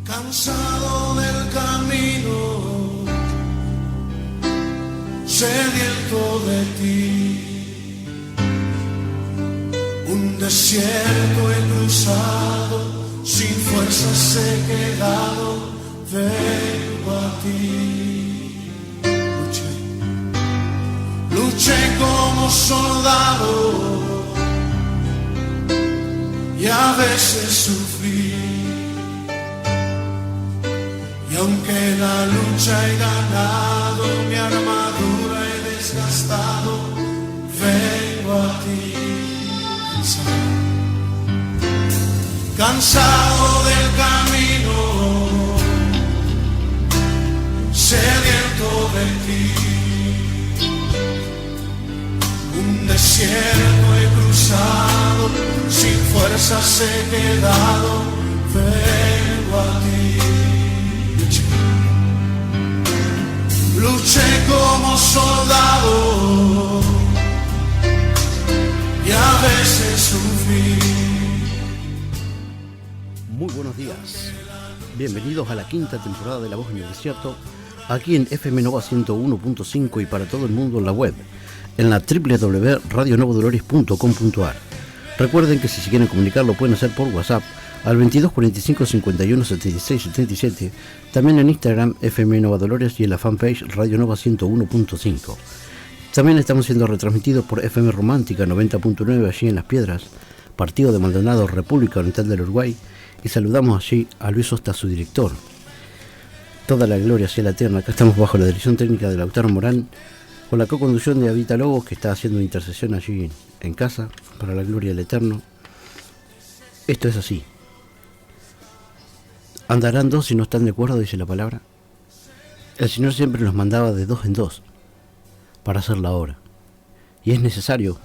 Cansado del camino, sediento de ti, un desierto he cruzado, sin fuerzas he quedado, vengo a ti. Luché como soldado y a veces sufrí. Y aunque la lucha he ganado, mi armadura he desgastado, vengo a ti. Cansado del camino, sediento de ti, un desierto he cruzado, sin fuerzas he quedado, vengo a ti. Luché como soldado y a veces sufrí. Muy buenos días, bienvenidos a la quinta temporada de La Voz en el Desierto, aquí en FM Nova 101.5 y para todo el mundo en la web, en la www.radionovodolores.com.ar. Recuerden que si se quieren comunicar lo pueden hacer por WhatsApp al 22 45 51 76 77, también en Instagram FM Nova Dolores y en la fanpage Radio Nova 101.5. También estamos siendo retransmitidos por FM Romántica 90.9 allí en Las Piedras, Partido de Maldonado, República Oriental del Uruguay, y saludamos allí a Luis Osta, su director. Toda la gloria sea la eterna. Acá estamos bajo la dirección técnica de Lautaro Morán, con la co-conducción de Avita Lobos, que está haciendo intercesión allí en casa para la gloria del Eterno. Esto es así. Andarán dos si no están de acuerdo, dice la palabra. El Señor siempre nos mandaba de dos en dos para hacer la obra. Y es necesario,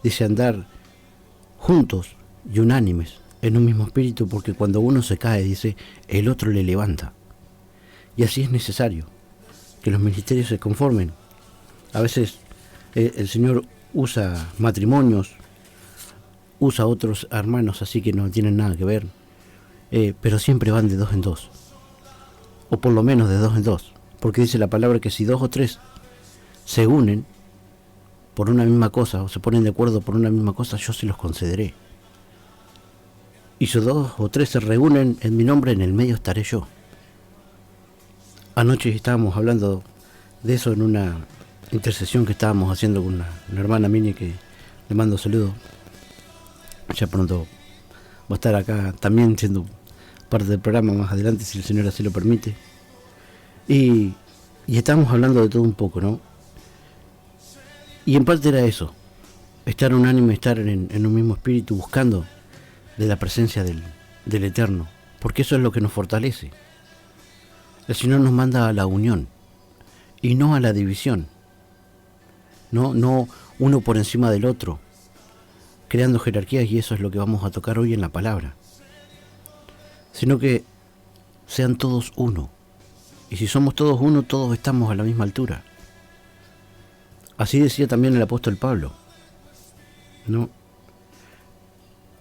dice, andar juntos y unánimes en un mismo espíritu, porque cuando uno se cae, dice, el otro le levanta. Y así es necesario que los ministerios se conformen. A veces el Señor usa matrimonios, usa otros hermanos así que no tienen nada que ver, pero siempre van de dos en dos, o por lo menos de dos en dos, porque dice la palabra que si dos o tres se unen por una misma cosa, o se ponen de acuerdo por una misma cosa, yo se los concederé. Y si dos o tres se reúnen en mi nombre, en el medio estaré yo. Anoche estábamos hablando de eso en una intercesión que estábamos haciendo con una hermana Mini, que le mando saludos. Ya pronto va a estar acá también siendo parte del programa más adelante, si el Señor así lo permite. Y estábamos hablando de todo un poco, ¿no? Y en parte era eso, estar unánime, estar en un mismo espíritu, buscando de la presencia del Eterno, porque eso es lo que nos fortalece. El Señor nos manda a la unión y no a la división, no uno por encima del otro, creando jerarquías, y eso es lo que vamos a tocar hoy en la palabra, sino que sean todos uno. Y si somos todos uno, todos estamos a la misma altura. Así decía también el apóstol Pablo, ¿no?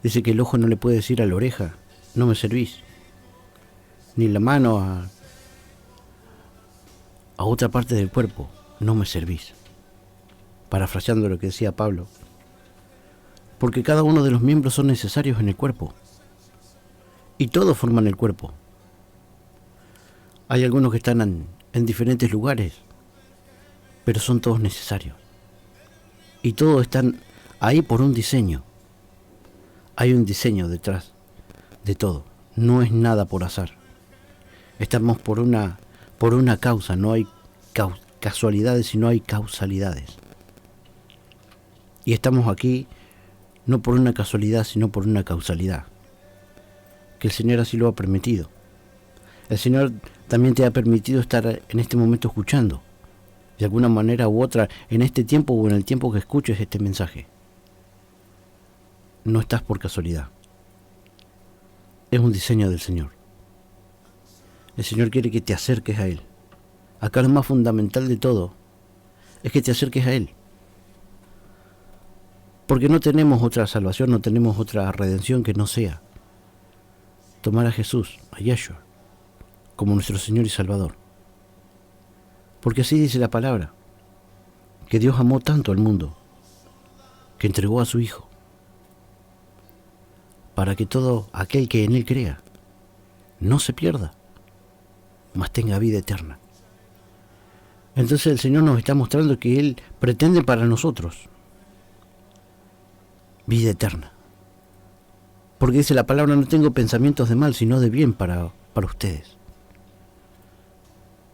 Dice que el ojo no le puede decir a la oreja, no me servís, ni la mano a otra parte del cuerpo, no me servís. Parafraseando lo que decía Pablo, porque cada uno de los miembros son necesarios en el cuerpo, y todos forman el cuerpo. Hay algunos que están en diferentes lugares, pero son todos necesarios, y todos están ahí por un diseño. Hay un diseño detrás de todo, no es nada por azar. Estamos por una causa, no hay casualidades, sino hay causalidades. Y estamos aquí no por una casualidad, sino por una causalidad, que el Señor así lo ha permitido. El Señor también te ha permitido estar en este momento escuchando, de alguna manera u otra, en este tiempo o en el tiempo que escuches este mensaje. No estás por casualidad. Es un diseño del Señor. El Señor quiere que te acerques a Él. Acá lo más fundamental de todo es que te acerques a Él. Porque no tenemos otra salvación, no tenemos otra redención que no sea tomar a Jesús, a Yeshua, como nuestro Señor y Salvador. Porque así dice la palabra, que Dios amó tanto al mundo, que entregó a su Hijo, para que todo aquel que en Él crea no se pierda, mas tenga vida eterna. Entonces el Señor nos está mostrando que Él pretende para nosotros vida eterna. Porque dice la palabra, no tengo pensamientos de mal, sino de bien para ustedes.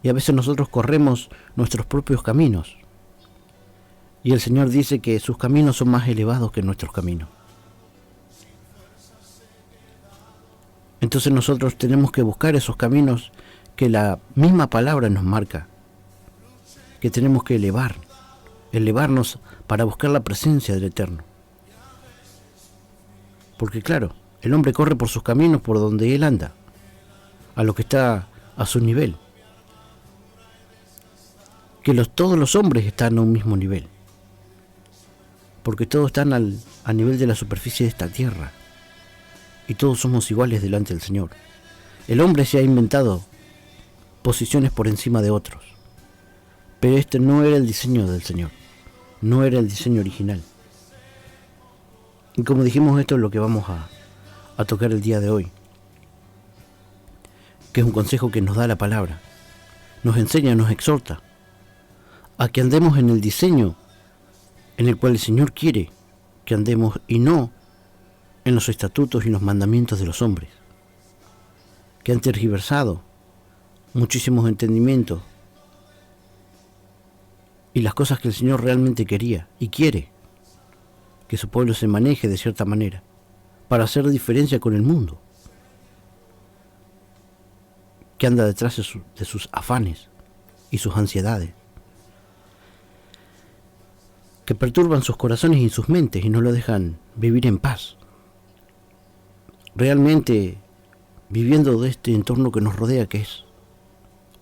Y a veces nosotros corremos nuestros propios caminos. Y el Señor dice que sus caminos son más elevados que nuestros caminos. Entonces nosotros tenemos que buscar esos caminos que la misma palabra nos marca, que tenemos que elevarnos para buscar la presencia del Eterno. Porque claro, el hombre corre por sus caminos, por donde él anda, a lo que está a su nivel. Que todos los hombres están a un mismo nivel, porque todos están a nivel de la superficie de esta tierra, y todos somos iguales delante del Señor. El hombre se ha inventado posiciones por encima de otros, pero este no era el diseño del Señor, no era el diseño original. Y como dijimos, esto es lo que vamos a tocar el día de hoy, que es un consejo que nos da la palabra, nos enseña, nos exhorta a que andemos en el diseño en el cual el Señor quiere que andemos, y no en los estatutos y los mandamientos de los hombres, que han tergiversado muchísimos entendimientos y las cosas que el Señor realmente quería y quiere que su pueblo se maneje de cierta manera para hacer diferencia con el mundo que anda detrás de sus afanes y sus ansiedades, que perturban sus corazones y sus mentes y no lo dejan vivir en paz. Realmente viviendo de este entorno que nos rodea, que es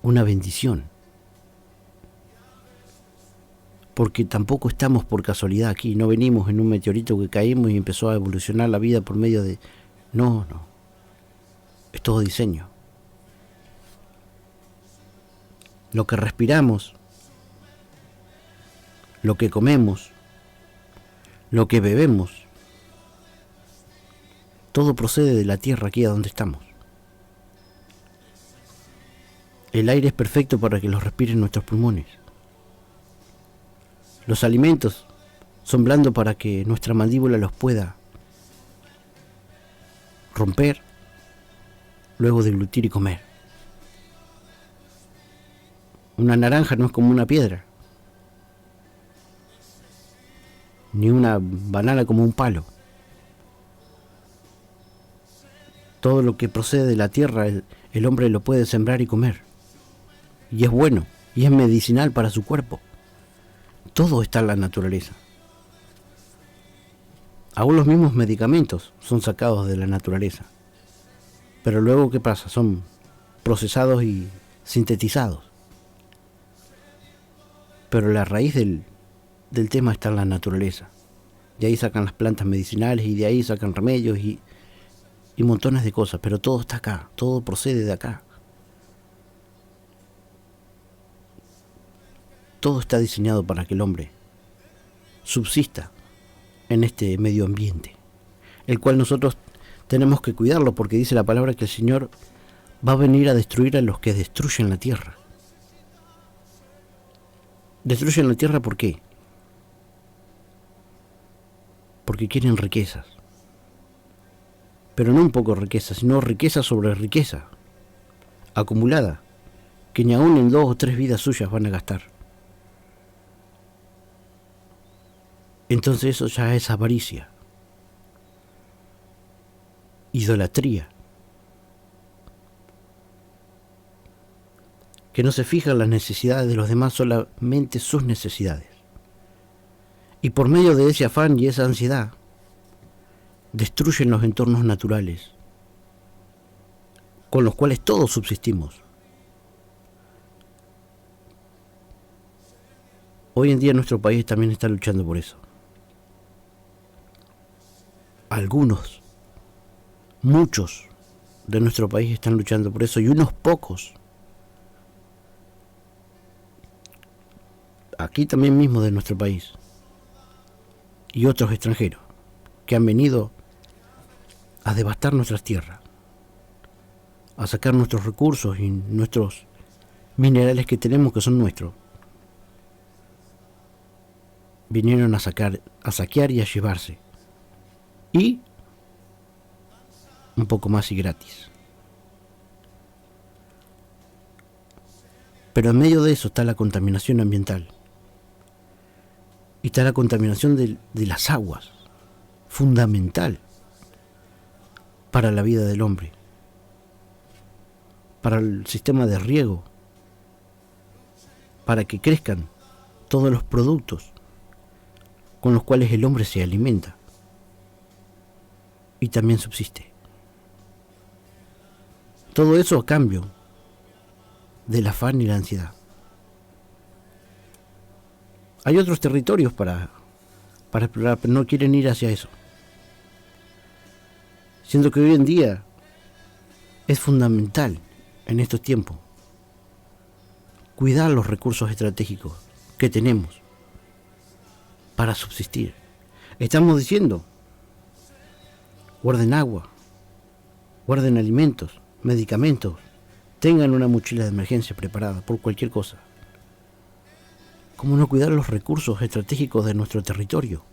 una bendición, porque tampoco estamos por casualidad aquí, no venimos en un meteorito que caímos y empezó a evolucionar la vida por medio de... No, es todo diseño. Lo que respiramos, lo que comemos, lo que bebemos, todo procede de la tierra aquí a donde estamos. El aire es perfecto para que lo respiren nuestros pulmones. Los alimentos son blandos para que nuestra mandíbula los pueda romper, luego deglutir y comer. Una naranja no es como una piedra, ni una banana como un palo. Todo lo que procede de la tierra, el hombre lo puede sembrar y comer. Y es bueno, y es medicinal para su cuerpo. Todo está en la naturaleza. Aún los mismos medicamentos son sacados de la naturaleza. Pero luego, ¿qué pasa? Son procesados y sintetizados. Pero la raíz del tema está en la naturaleza. De ahí sacan las plantas medicinales y de ahí sacan remedios y montones de cosas. Pero todo está acá, todo procede de acá. Todo está diseñado para que el hombre subsista en este medio ambiente, el cual nosotros tenemos que cuidarlo, porque dice la palabra que el Señor va a venir a destruir a los que destruyen la tierra. Destruyen la tierra, ¿por qué? Porque quieren riquezas. Pero no un poco riqueza, sino riqueza sobre riqueza acumulada, que ni aún en 2 o 3 vidas suyas van a gastar. Entonces eso ya es avaricia, idolatría, que no se fija en las necesidades de los demás, solamente sus necesidades. Y por medio de ese afán y esa ansiedad, destruyen los entornos naturales con los cuales todos subsistimos. Hoy en día nuestro país también está luchando por eso. Algunos, muchos de nuestro país están luchando por eso, y unos pocos aquí también mismo de nuestro país, y otros extranjeros, que han venido a devastar nuestras tierras, a sacar nuestros recursos y nuestros minerales que tenemos, que son nuestros. Vinieron a saquear y a llevarse. Y un poco más y gratis. Pero en medio de eso está la contaminación ambiental. Y está la contaminación de las aguas, fundamental para la vida del hombre, para el sistema de riego, para que crezcan todos los productos con los cuales el hombre se alimenta y también subsiste. Todo eso a cambio del afán y la ansiedad. Hay otros territorios para explorar, pero no quieren ir hacia eso. Siendo que hoy en día es fundamental en estos tiempos cuidar los recursos estratégicos que tenemos para subsistir. Estamos diciendo, guarden agua, guarden alimentos, medicamentos, tengan una mochila de emergencia preparada por cualquier cosa. ¿Cómo no cuidar los recursos estratégicos de nuestro territorio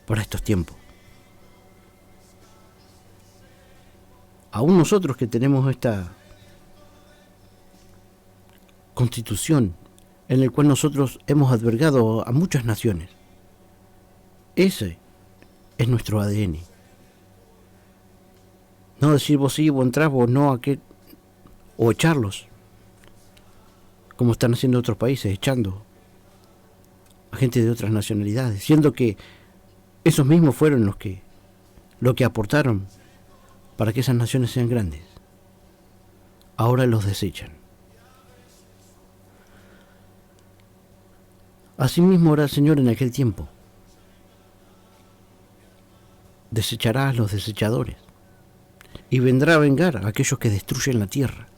para estos tiempos? Aún nosotros que tenemos esta constitución en la cual nosotros hemos albergado a muchas naciones, ese es nuestro ADN. No decir vos sí, vos entrás, vos no, aquel, o echarlos, como están haciendo otros países, echando a gente de otras nacionalidades, siendo que esos mismos fueron lo que aportaron para que esas naciones sean grandes. Ahora los desechan. Asimismo hará el Señor en aquel tiempo. Desechará a los desechadores y vendrá a vengar a aquellos que destruyen la tierra,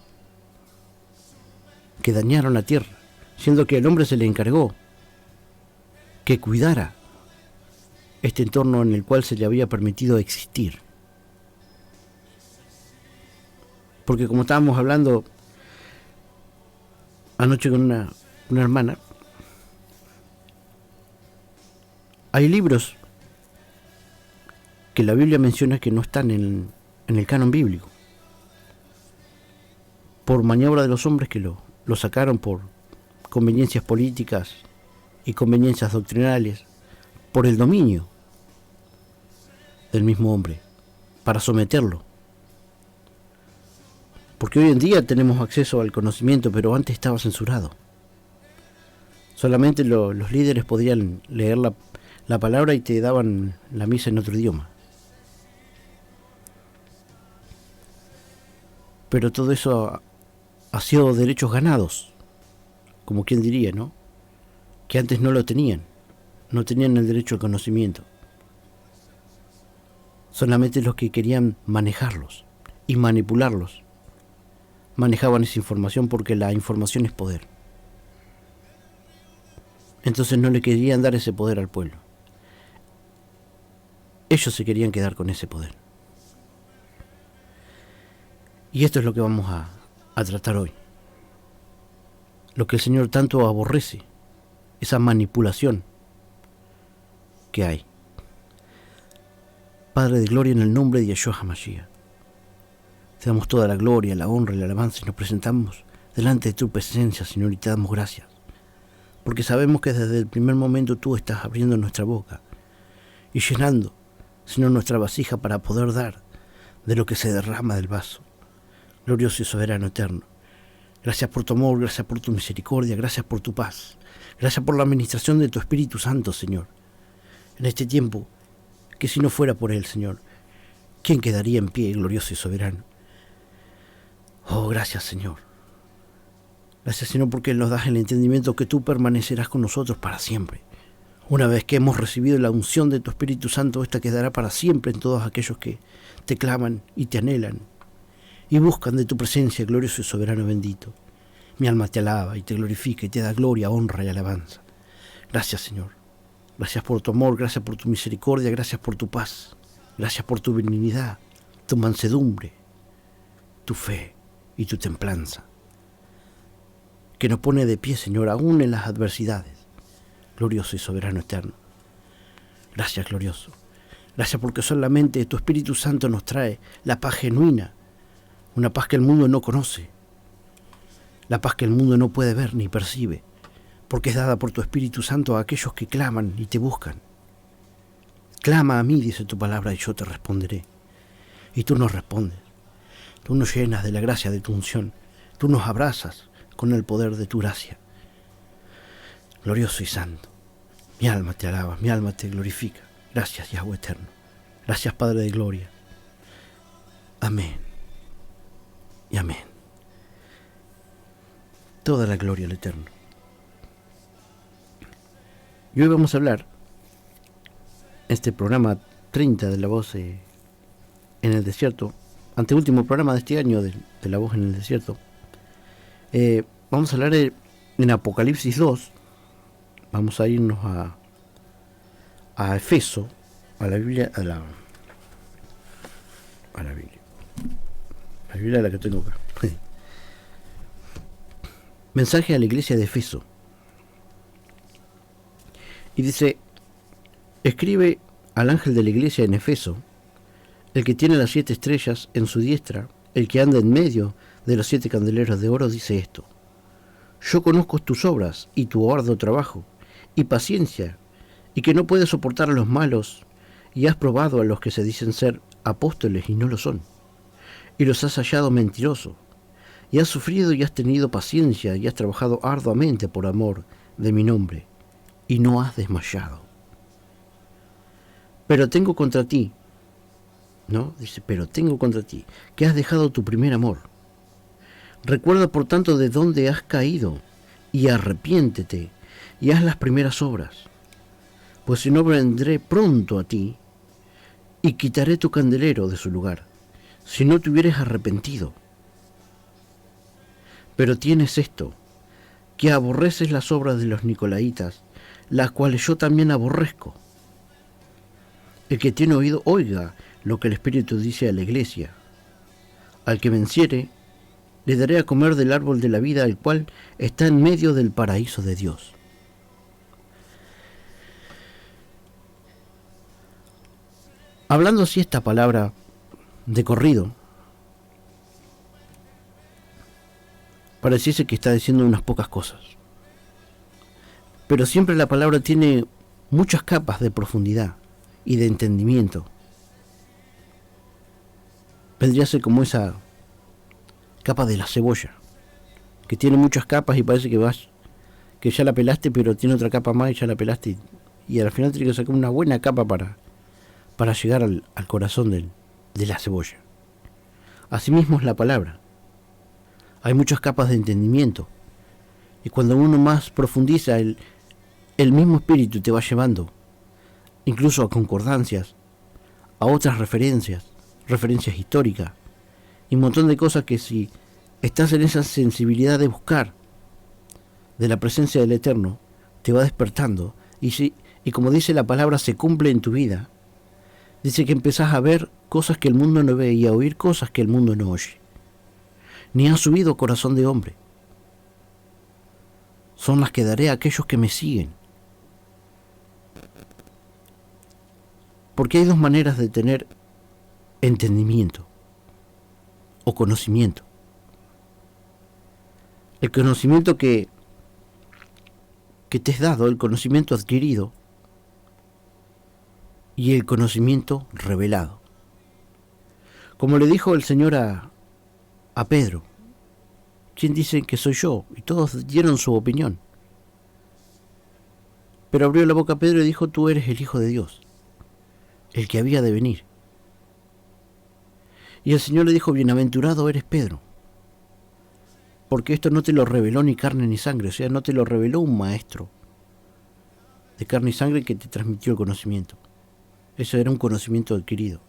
que dañaron la tierra, siendo que al hombre se le encargó que cuidara este entorno en el cual se le había permitido existir. Porque como estábamos hablando anoche con una hermana, hay libros que la Biblia menciona que no están en el canon bíblico, por maniobra de los hombres que lo sacaron por conveniencias políticas y conveniencias doctrinales, por el dominio del mismo hombre, para someterlo. Porque hoy en día tenemos acceso al conocimiento, pero antes estaba censurado. Solamente los líderes podían leer la palabra y te daban la misa en otro idioma. Pero todo eso ha sido derechos ganados, como quien diría, ¿no? Que antes no lo tenían, no tenían el derecho al conocimiento. Solamente los que querían manejarlos y manipularlos manejaban esa información, porque la información es poder. Entonces no le querían dar ese poder al pueblo. Ellos se querían quedar con ese poder. Y esto es lo que vamos a tratar hoy. Lo que el Señor tanto aborrece, esa manipulación que hay. Padre de gloria, en el nombre de Yeshua HaMashiach, te damos toda la gloria, la honra y la alabanza y nos presentamos delante de tu presencia, Señor, y te damos gracias. Porque sabemos que desde el primer momento tú estás abriendo nuestra boca y llenando, Señor, nuestra vasija para poder dar de lo que se derrama del vaso. Glorioso y soberano eterno. Gracias por tu amor, gracias por tu misericordia, gracias por tu paz. Gracias por la administración de tu Espíritu Santo, Señor. En este tiempo, que si no fuera por Él, Señor, ¿quién quedaría en pie, glorioso y soberano? Oh, gracias, Señor. Gracias, Señor, porque nos das el entendimiento que tú permanecerás con nosotros para siempre. Una vez que hemos recibido la unción de tu Espíritu Santo, esta quedará para siempre en todos aquellos que te claman y te anhelan y buscan de tu presencia, glorioso y soberano bendito. Mi alma te alaba y te glorifica y te da gloria, honra y alabanza. Gracias, Señor. Gracias por tu amor, gracias por tu misericordia, gracias por tu paz. Gracias por tu benignidad, tu mansedumbre, tu fe y tu templanza, que nos pone de pie, Señor, aún en las adversidades. Glorioso y soberano eterno. Gracias, glorioso. Gracias porque solamente tu Espíritu Santo nos trae la paz genuina, una paz que el mundo no conoce, la paz que el mundo no puede ver ni percibe, porque es dada por tu Espíritu Santo a aquellos que claman y te buscan. Clama a mí, dice tu palabra, y yo te responderé. Y tú nos respondes. Tú nos llenas de la gracia de tu unción. Tú nos abrazas con el poder de tu gracia. Glorioso y santo. Mi alma te alaba, mi alma te glorifica. Gracias, Yahweh eterno. Gracias, Padre de gloria. Amén. Y amén. Toda la gloria al Eterno. Y hoy vamos a hablar, este programa 30 de La Voz en el Desierto, anteúltimo programa de este año de La Voz en el Desierto. Vamos a hablar en Apocalipsis 2. Vamos a irnos a Efeso, a la Biblia, a la Biblia. La Biblia es la que tengo acá. Mensaje a la iglesia de Efeso. Y dice: escribe al ángel de la iglesia en Efeso, el que tiene las 7 estrellas en su diestra, el que anda en medio de los 7 candeleros de oro, dice esto: yo conozco tus obras y tu arduo trabajo y paciencia, y que no puedes soportar a los malos, y has probado a los que se dicen ser apóstoles y no lo son, y los has hallado mentirosos, y has sufrido y has tenido paciencia, y has trabajado arduamente por amor de mi nombre, y no has desmayado. Pero tengo contra ti, ¿no? Dice, pero tengo contra ti, que has dejado tu primer amor. Recuerda por tanto de dónde has caído, y arrepiéntete, y haz las primeras obras. Pues si no, vendré pronto a ti, y quitaré tu candelero de su lugar, si no te hubieres arrepentido. Pero tienes esto, que aborreces las obras de los nicolaitas, las cuales yo también aborrezco. El que tiene oído, oiga lo que el Espíritu dice a la iglesia. Al que venciere, le daré a comer del árbol de la vida, el cual está en medio del paraíso de Dios. Hablando así esta palabra de corrido, pareciese que está diciendo unas pocas cosas. Pero siempre la palabra tiene muchas capas de profundidad y de entendimiento. Vendría a ser como esa capa de la cebolla, que tiene muchas capas y parece que ya la pelaste, pero tiene otra capa más y ya la pelaste, y al final tiene que sacar una buena capa para llegar al corazón de la cebolla. Asimismo es la palabra. Hay muchas capas de entendimiento, y cuando uno más profundiza, el mismo espíritu te va llevando incluso a concordancias, a otras referencias históricas, y un montón de cosas que, si estás en esa sensibilidad de buscar de la presencia del Eterno, te va despertando, y como dice la palabra, se cumple en tu vida. Dice que empezás a ver cosas que el mundo no ve y a oír cosas que el mundo no oye, ni ha subido corazón de hombre. Son las que daré a aquellos que me siguen. Porque hay dos maneras de tener entendimiento o conocimiento. El conocimiento que te es dado, el conocimiento adquirido, y el conocimiento revelado. Como le dijo el Señor a Pedro: ¿quién dice que soy yo? Y todos dieron su opinión. Pero abrió la boca Pedro y dijo: tú eres el Hijo de Dios, el que había de venir. Y el Señor le dijo: bienaventurado eres Pedro, porque esto no te lo reveló ni carne ni sangre, o sea, no te lo reveló un maestro de carne y sangre que te transmitió el conocimiento. Eso era un conocimiento adquirido,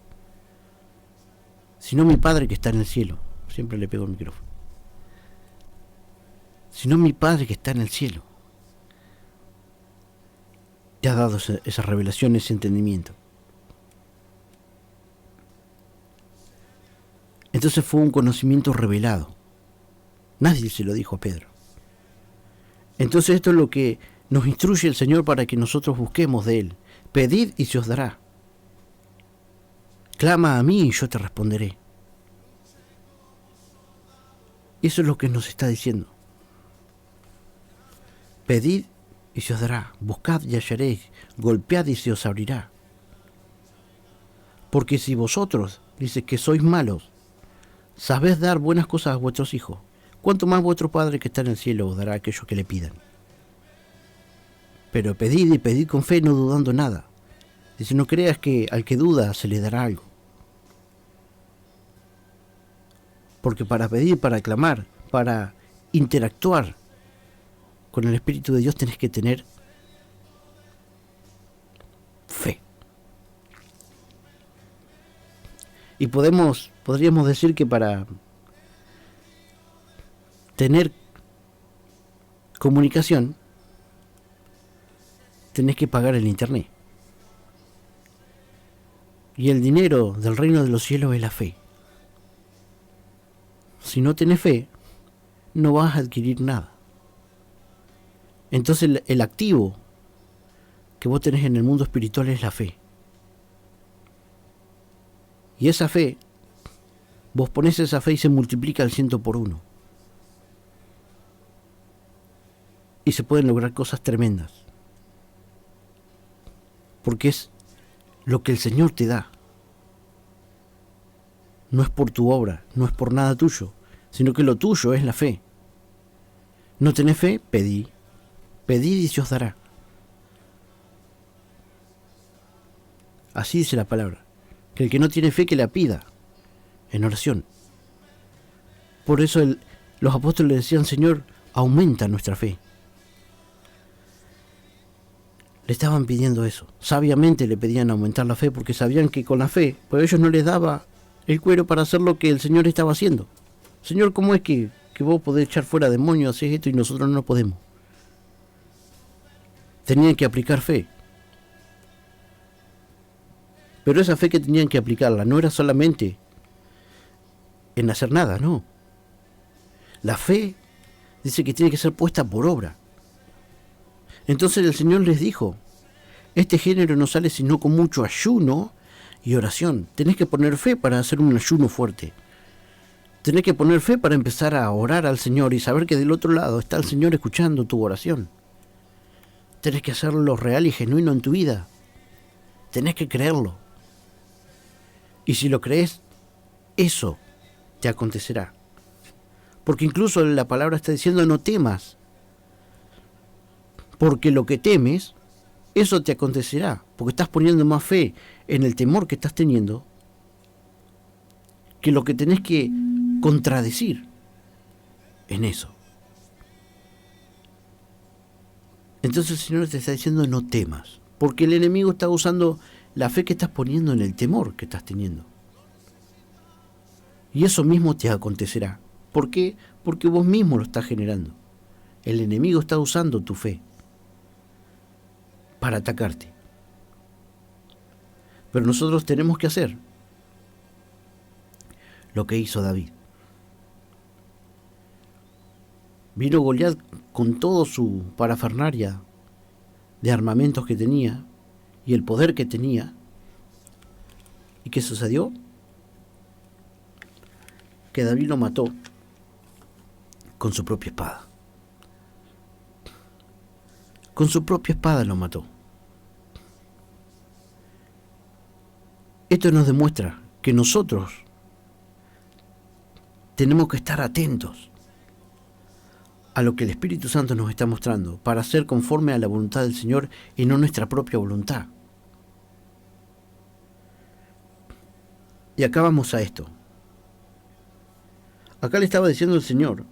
sino mi Padre que está en el cielo. Siempre le pego el micrófono. sino mi Padre que está en el cielo. Te ha dado esa revelación, ese entendimiento. Entonces fue un conocimiento revelado. Nadie se lo dijo a Pedro. Entonces esto es lo que nos instruye el Señor para que nosotros busquemos de Él. Pedid y se os dará. Clama a mí y yo te responderé. Eso es lo que nos está diciendo. Pedid y se os dará. Buscad y hallaréis. Golpead y se os abrirá. Porque si vosotros, dice, que sois malos, sabéis dar buenas cosas a vuestros hijos, ¿cuánto más vuestro Padre que está en el cielo os dará a aquellos que le pidan? Pero pedid y pedid con fe, no dudando nada. Dice, no creas que al que duda se le dará algo. Porque para pedir, para clamar, para interactuar con el Espíritu de Dios tenés que tener fe. Y podríamos decir que para tener comunicación tenés que pagar el internet. Y el dinero del reino de los cielos es la fe. Si no tenés fe, no vas a adquirir nada. Entonces el activo que vos tenés en el mundo espiritual es la fe. Y esa fe, vos ponés esa fe y se multiplica al 100 por 1. Y se pueden lograr cosas tremendas. Porque es lo que el Señor te da. No es por tu obra, no es por nada tuyo, sino que lo tuyo es la fe. ¿No tenés fe? Pedid. Pedid y se os dará. Así dice la palabra. Que el que no tiene fe que la pida en oración. Por eso los apóstoles decían, Señor, aumenta nuestra fe. Le estaban pidiendo eso. Sabiamente le pedían aumentar la fe porque sabían que con la fe, pues a ellos no les daba el cuero para hacer lo que el Señor estaba haciendo. Señor, ¿cómo es que vos podés echar fuera demonios, haces esto y nosotros no podemos? Tenían que aplicar fe. Pero esa fe que tenían que aplicarla no era solamente en hacer nada, no. La fe dice que tiene que ser puesta por obra. Entonces el Señor les dijo, este género no sale sino con mucho ayuno y oración. Tenés que poner fe para hacer un ayuno fuerte. Tenés que poner fe para empezar a orar al Señor y saber que del otro lado está el Señor escuchando tu oración. Tenés que hacerlo real y genuino en tu vida. Tenés que creerlo. Y si lo crees, eso te acontecerá. Porque incluso la palabra está diciendo no temas. Porque lo que temes, eso te acontecerá. Porque estás poniendo más fe en el temor que estás teniendo que lo que tenés que contradecir en eso. Entonces el Señor te está diciendo no temas. Porque el enemigo está usando la fe que estás poniendo en el temor que estás teniendo. Y eso mismo te acontecerá. ¿Por qué? Porque vos mismo lo estás generando. El enemigo está usando tu fe para atacarte. Pero nosotros tenemos que hacer lo que hizo David. Vino Goliat con todo su parafernalia de armamentos que tenía y el poder que tenía. ¿Y qué sucedió? Que David lo mató con su propia espada. Con su propia espada lo mató. Esto nos demuestra que nosotros tenemos que estar atentos a lo que el Espíritu Santo nos está mostrando para ser conforme a la voluntad del Señor y no nuestra propia voluntad. Y acá vamos a esto. Acá le estaba diciendo el Señor,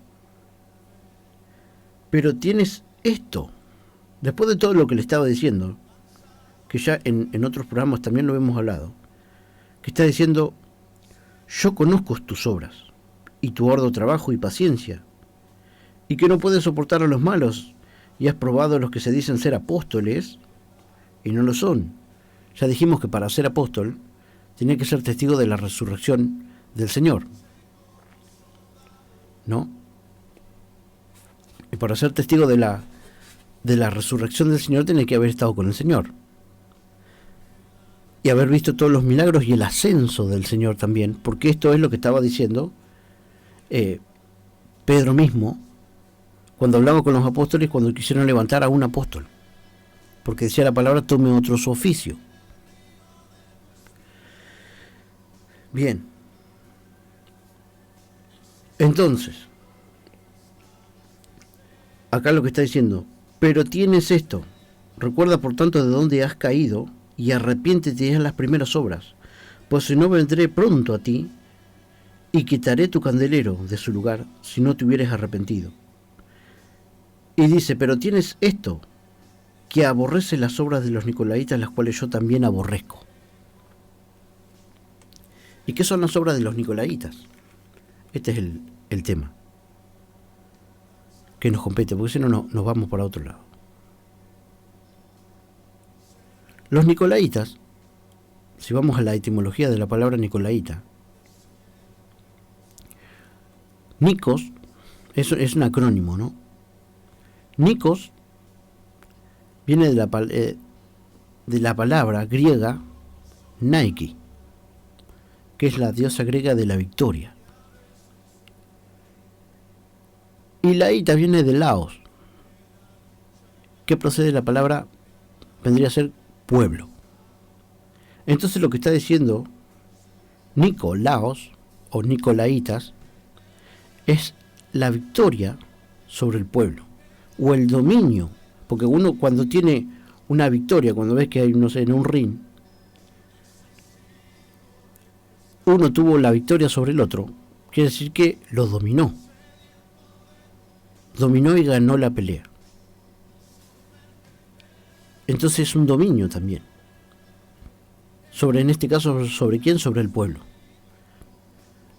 pero tienes esto. Después de todo lo que le estaba diciendo, que ya en otros programas también lo hemos hablado, que está diciendo, yo conozco tus obras, y tu arduo trabajo y paciencia, y que no puedes soportar a los malos, y has probado a los que se dicen ser apóstoles y no lo son. Ya dijimos que para ser apóstol tenía que ser testigo de la resurrección del Señor, ¿no? Y para ser testigo de la resurrección del Señor tenía que haber estado con el Señor y haber visto todos los milagros y el ascenso del Señor también, porque esto es lo que estaba diciendo Pedro mismo cuando hablaba con los apóstoles, cuando quisieron levantar a un apóstol, porque decía la palabra: tome otro su oficio. Bien, entonces acá lo que está diciendo: pero tienes esto, recuerda por tanto de dónde has caído y arrepiéntete de las primeras obras, pues si no, vendré pronto a ti y quitaré tu candelero de su lugar si no te hubieres arrepentido. Y dice: pero tienes esto, que aborrece las obras de los nicolaitas, las cuales yo también aborrezco. ¿Y qué son las obras de los nicolaitas? Este es el tema que nos compete, porque si no nos vamos para otro lado. Los nicolaitas, si vamos a la etimología de la palabra nicolaita, Nikos es un acrónimo, ¿no? Nikos viene de la palabra griega Nike, que es la diosa griega de la victoria. Y laíta viene de Laos, que procede de la palabra, vendría a ser pueblo. Entonces lo que está diciendo Nicolaos o Nicolaitas es la victoria sobre el pueblo, o el dominio, porque uno cuando tiene una victoria, cuando ves que hay, no sé, en un ring, uno tuvo la victoria sobre el otro, quiere decir que lo dominó y ganó la pelea. Entonces es un dominio también. Sobre, en este caso, ¿sobre quién? Sobre el pueblo.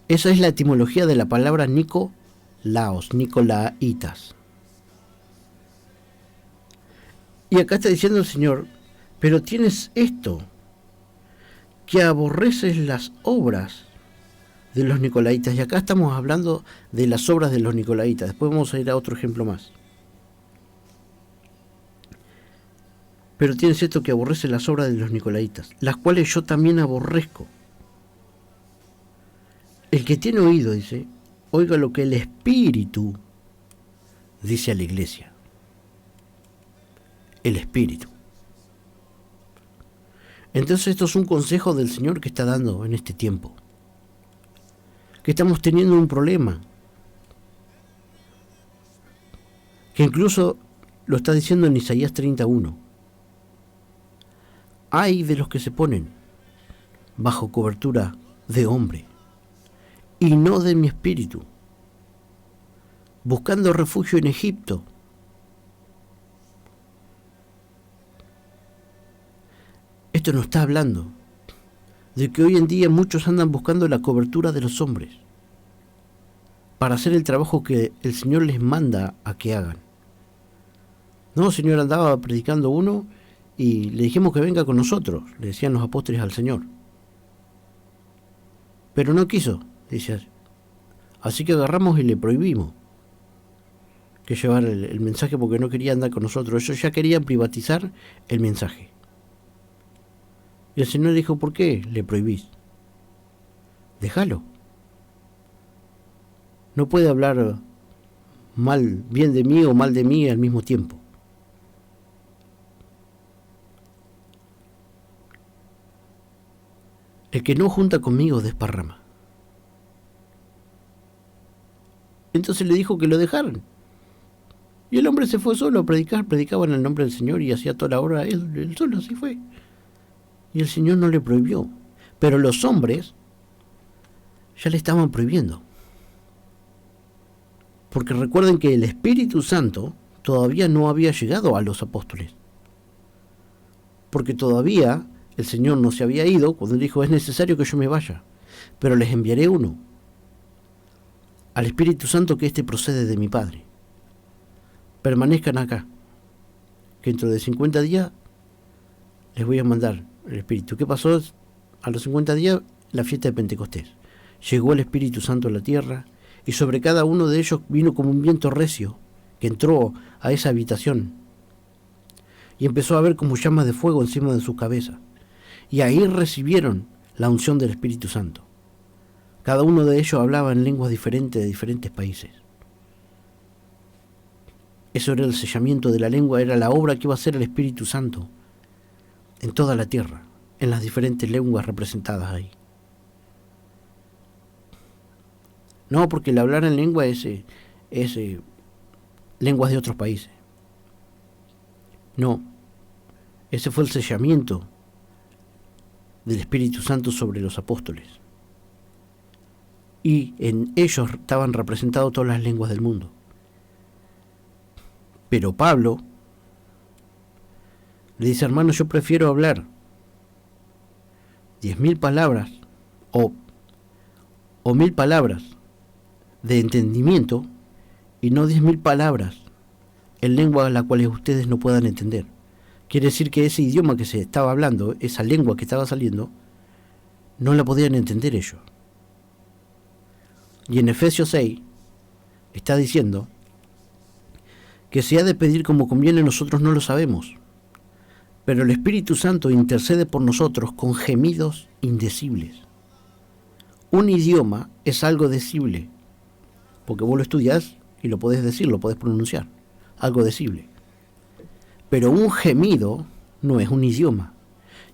Esa es la etimología de la palabra Nicolaos, Nicolaitas. Y acá está diciendo el Señor: pero tienes esto, que aborreces las obras de los nicolaitas. Y acá estamos hablando de las obras de los nicolaitas. Después vamos a ir a otro ejemplo más. Pero tienes esto, que aborrece las obras de los nicolaitas, las cuales yo también aborrezco. El que tiene oído, dice, oiga lo que el Espíritu dice a la iglesia. El Espíritu. Entonces esto es un consejo del Señor que está dando en este tiempo. Que estamos teniendo un problema. Que incluso lo está diciendo en Isaías 31. Ay de los que se ponen bajo cobertura de hombre y no de mi espíritu, buscando refugio en Egipto. Esto nos está hablando de que hoy en día muchos andan buscando la cobertura de los hombres para hacer el trabajo que el Señor les manda a que hagan. No, Señor, andaba predicando uno y le dijimos que venga con nosotros, le decían los apóstoles al Señor. Pero no quiso, dice. Así que agarramos y le prohibimos que llevara el mensaje, porque no quería andar con nosotros. Ellos ya querían privatizar el mensaje. Y el Señor dijo: ¿por qué le prohibís? Déjalo. No puede hablar mal, bien de mí o mal de mí al mismo tiempo. El que no junta conmigo desparrama. Entonces le dijo que lo dejaran. Y el hombre se fue solo a predicar, predicaba en el nombre del Señor y hacía toda la obra él solo, así fue. Y el Señor no le prohibió. Pero los hombres ya le estaban prohibiendo. Porque recuerden que el Espíritu Santo todavía no había llegado a los apóstoles. Porque todavía el Señor no se había ido cuando dijo: es necesario que yo me vaya, pero les enviaré uno, al Espíritu Santo, que éste procede de mi Padre. permanezcan acá, que dentro de 50 días les voy a mandar el Espíritu. ¿Qué pasó? A los 50 días, la fiesta de Pentecostés. Llegó el Espíritu Santo a la tierra, y sobre cada uno de ellos vino como un viento recio, que entró a esa habitación, y empezó a ver como llamas de fuego encima de su cabeza. Y ahí recibieron la unción del Espíritu Santo. Cada uno de ellos hablaba en lenguas diferentes de diferentes países. Eso era el sellamiento de la lengua, era la obra que iba a hacer el Espíritu Santo en toda la tierra, en las diferentes lenguas representadas ahí. No, porque el hablar en lengua es lenguas de otros países. No, ese fue el sellamiento del Espíritu Santo sobre los apóstoles. Y en ellos estaban representadas todas las lenguas del mundo. Pero Pablo le dice: hermano, yo prefiero hablar 10.000 palabras o 1.000 palabras de entendimiento y no 10.000 palabras en lengua a la cual ustedes no puedan entender. Quiere decir que ese idioma que se estaba hablando, esa lengua que estaba saliendo, no la podían entender ellos. Y en Efesios 6 está diciendo que si ha de pedir como conviene, nosotros no lo sabemos, pero el Espíritu Santo intercede por nosotros con gemidos indecibles. Un idioma es algo decible, porque vos lo estudiás y lo podés decir, lo podés pronunciar, algo decible. Pero un gemido no es un idioma,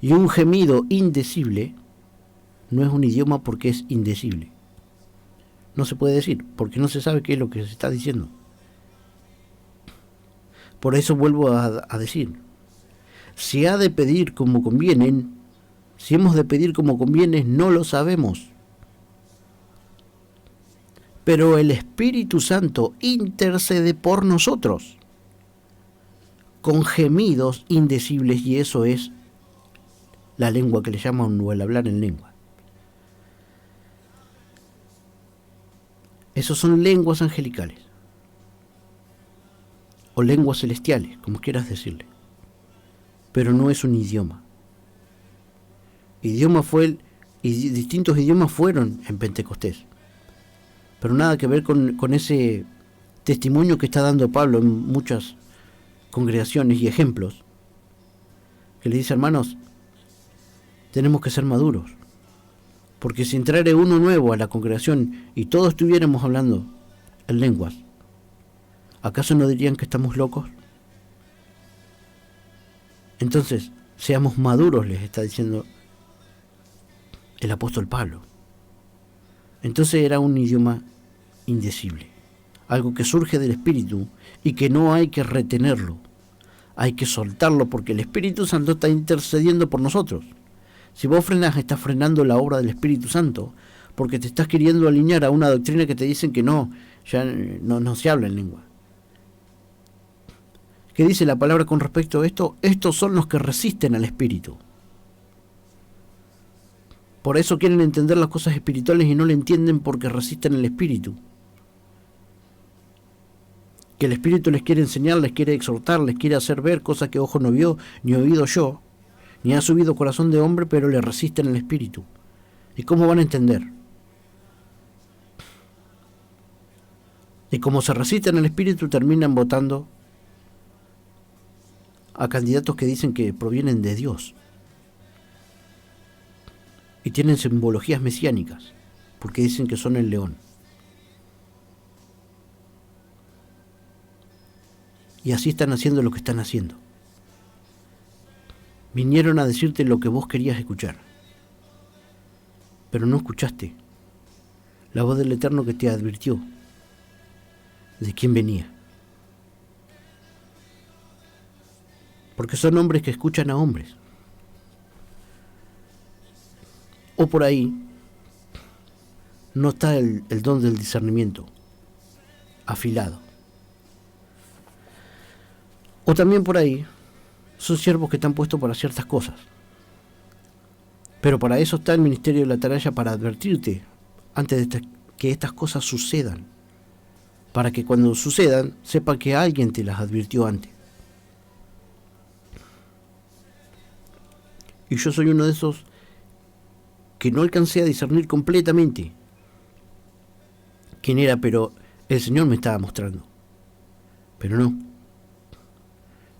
y un gemido indecible no es un idioma porque es indecible. No se puede decir, porque no se sabe qué es lo que se está diciendo. Por eso vuelvo a decir, si ha de pedir como conviene, si hemos de pedir como conviene, no lo sabemos. Pero el Espíritu Santo intercede por nosotros con gemidos indecibles, y eso es la lengua que le llaman, o el hablar en lengua. Esos son lenguas angelicales o lenguas celestiales, como quieras decirle, pero no es un idioma. Distintos idiomas fueron en Pentecostés, pero nada que ver con ese testimonio que está dando Pablo en muchas congregaciones y ejemplos, que le dice: hermanos, tenemos que ser maduros, porque si entrare uno nuevo a la congregación y todos estuviéramos hablando en lenguas, ¿acaso no dirían que estamos locos? Entonces, seamos maduros, les está diciendo el apóstol Pablo. Entonces era un idioma indecible, algo que surge del Espíritu y que no hay que retenerlo, hay que soltarlo, porque el Espíritu Santo está intercediendo por nosotros. Si vos frenas, estás frenando la obra del Espíritu Santo, porque te estás queriendo alinear a una doctrina que te dicen que no, ya no se habla en lengua. ¿Qué dice la palabra con respecto a esto? Estos son los que resisten al Espíritu. Por eso quieren entender las cosas espirituales y no le entienden, porque resisten al Espíritu. Que el Espíritu les quiere enseñar, les quiere exhortar, les quiere hacer ver cosas que ojo no vio, ni oído yo, ni ha subido corazón de hombre, pero le resisten al Espíritu. ¿Y cómo van a entender? Y como se resisten al Espíritu, terminan votando a candidatos que dicen que provienen de Dios y tienen simbologías mesiánicas, porque dicen que son el león. Y así están haciendo lo que están haciendo. Vinieron a decirte lo que vos querías escuchar, pero no escuchaste la voz del Eterno que te advirtió de quién venía. Porque son hombres que escuchan a hombres. O por ahí no está el don del discernimiento afilado. O también por ahí son siervos que están puestos para ciertas cosas. Pero para eso está el ministerio de la atalaya, para advertirte antes de que estas cosas sucedan. para que cuando sucedan, sepa que alguien te las advirtió antes. Y yo soy uno de esos que no alcancé a discernir completamente quién era, pero el Señor me estaba mostrando. Pero no.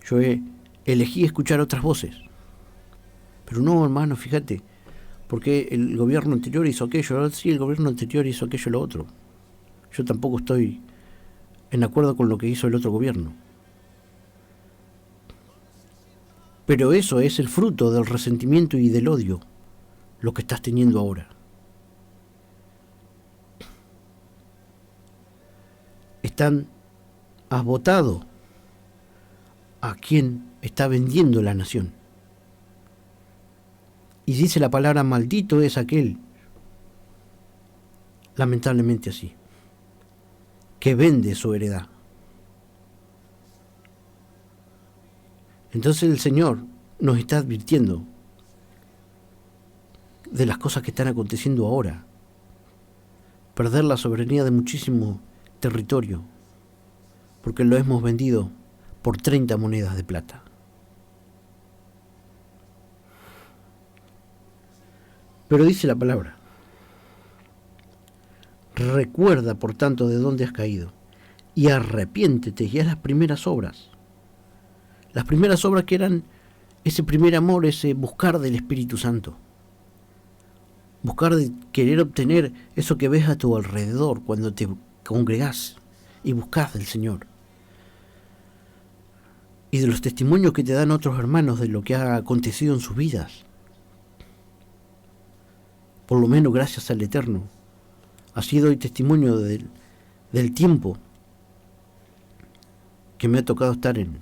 Yo elegí escuchar otras voces. Pero no, hermano, fíjate, porque el gobierno anterior hizo aquello, sí, el gobierno anterior hizo aquello, lo otro. Yo tampoco estoy en acuerdo con lo que hizo el otro gobierno. Pero eso es el fruto del resentimiento y del odio, lo que estás teniendo ahora. Has votado a quien está vendiendo la nación. Y dice la palabra, maldito es aquel, lamentablemente así, que vende su heredad. Entonces el Señor nos está advirtiendo de las cosas que están aconteciendo ahora. Perder la soberanía de muchísimo territorio, porque lo hemos vendido por 30 monedas de plata. Pero dice la palabra, recuerda por tanto de dónde has caído y arrepiéntete y haz las primeras obras. Las primeras obras que eran ese primer amor, ese buscar del Espíritu Santo. Buscar de querer obtener eso que ves a tu alrededor cuando te congregás y buscas del Señor. Y de los testimonios que te dan otros hermanos de lo que ha acontecido en sus vidas. Por lo menos gracias al Eterno. Así doy testimonio del tiempo que me ha tocado estar en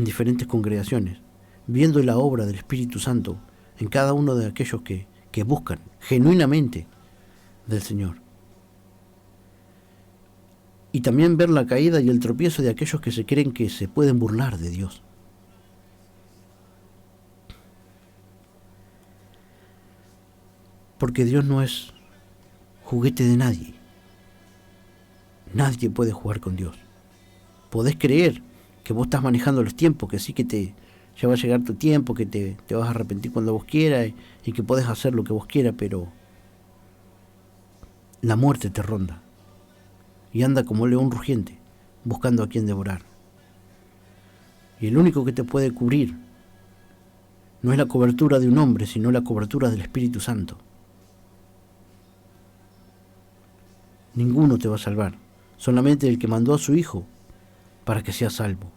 diferentes congregaciones, viendo la obra del Espíritu Santo en cada uno de aquellos que buscan genuinamente del Señor. Y también ver la caída y el tropiezo de aquellos que se creen que se pueden burlar de Dios. Porque Dios no es juguete de nadie. Nadie puede jugar con Dios. Podés creer que vos estás manejando los tiempos, que sí que ya va a llegar tu tiempo, que te vas a arrepentir cuando vos quieras y que podés hacer lo que vos quieras, pero la muerte te ronda y anda como león rugiente buscando a quien devorar. Y el único que te puede cubrir no es la cobertura de un hombre, sino la cobertura del Espíritu Santo. Ninguno te va a salvar, solamente el que mandó a su Hijo para que seas salvo.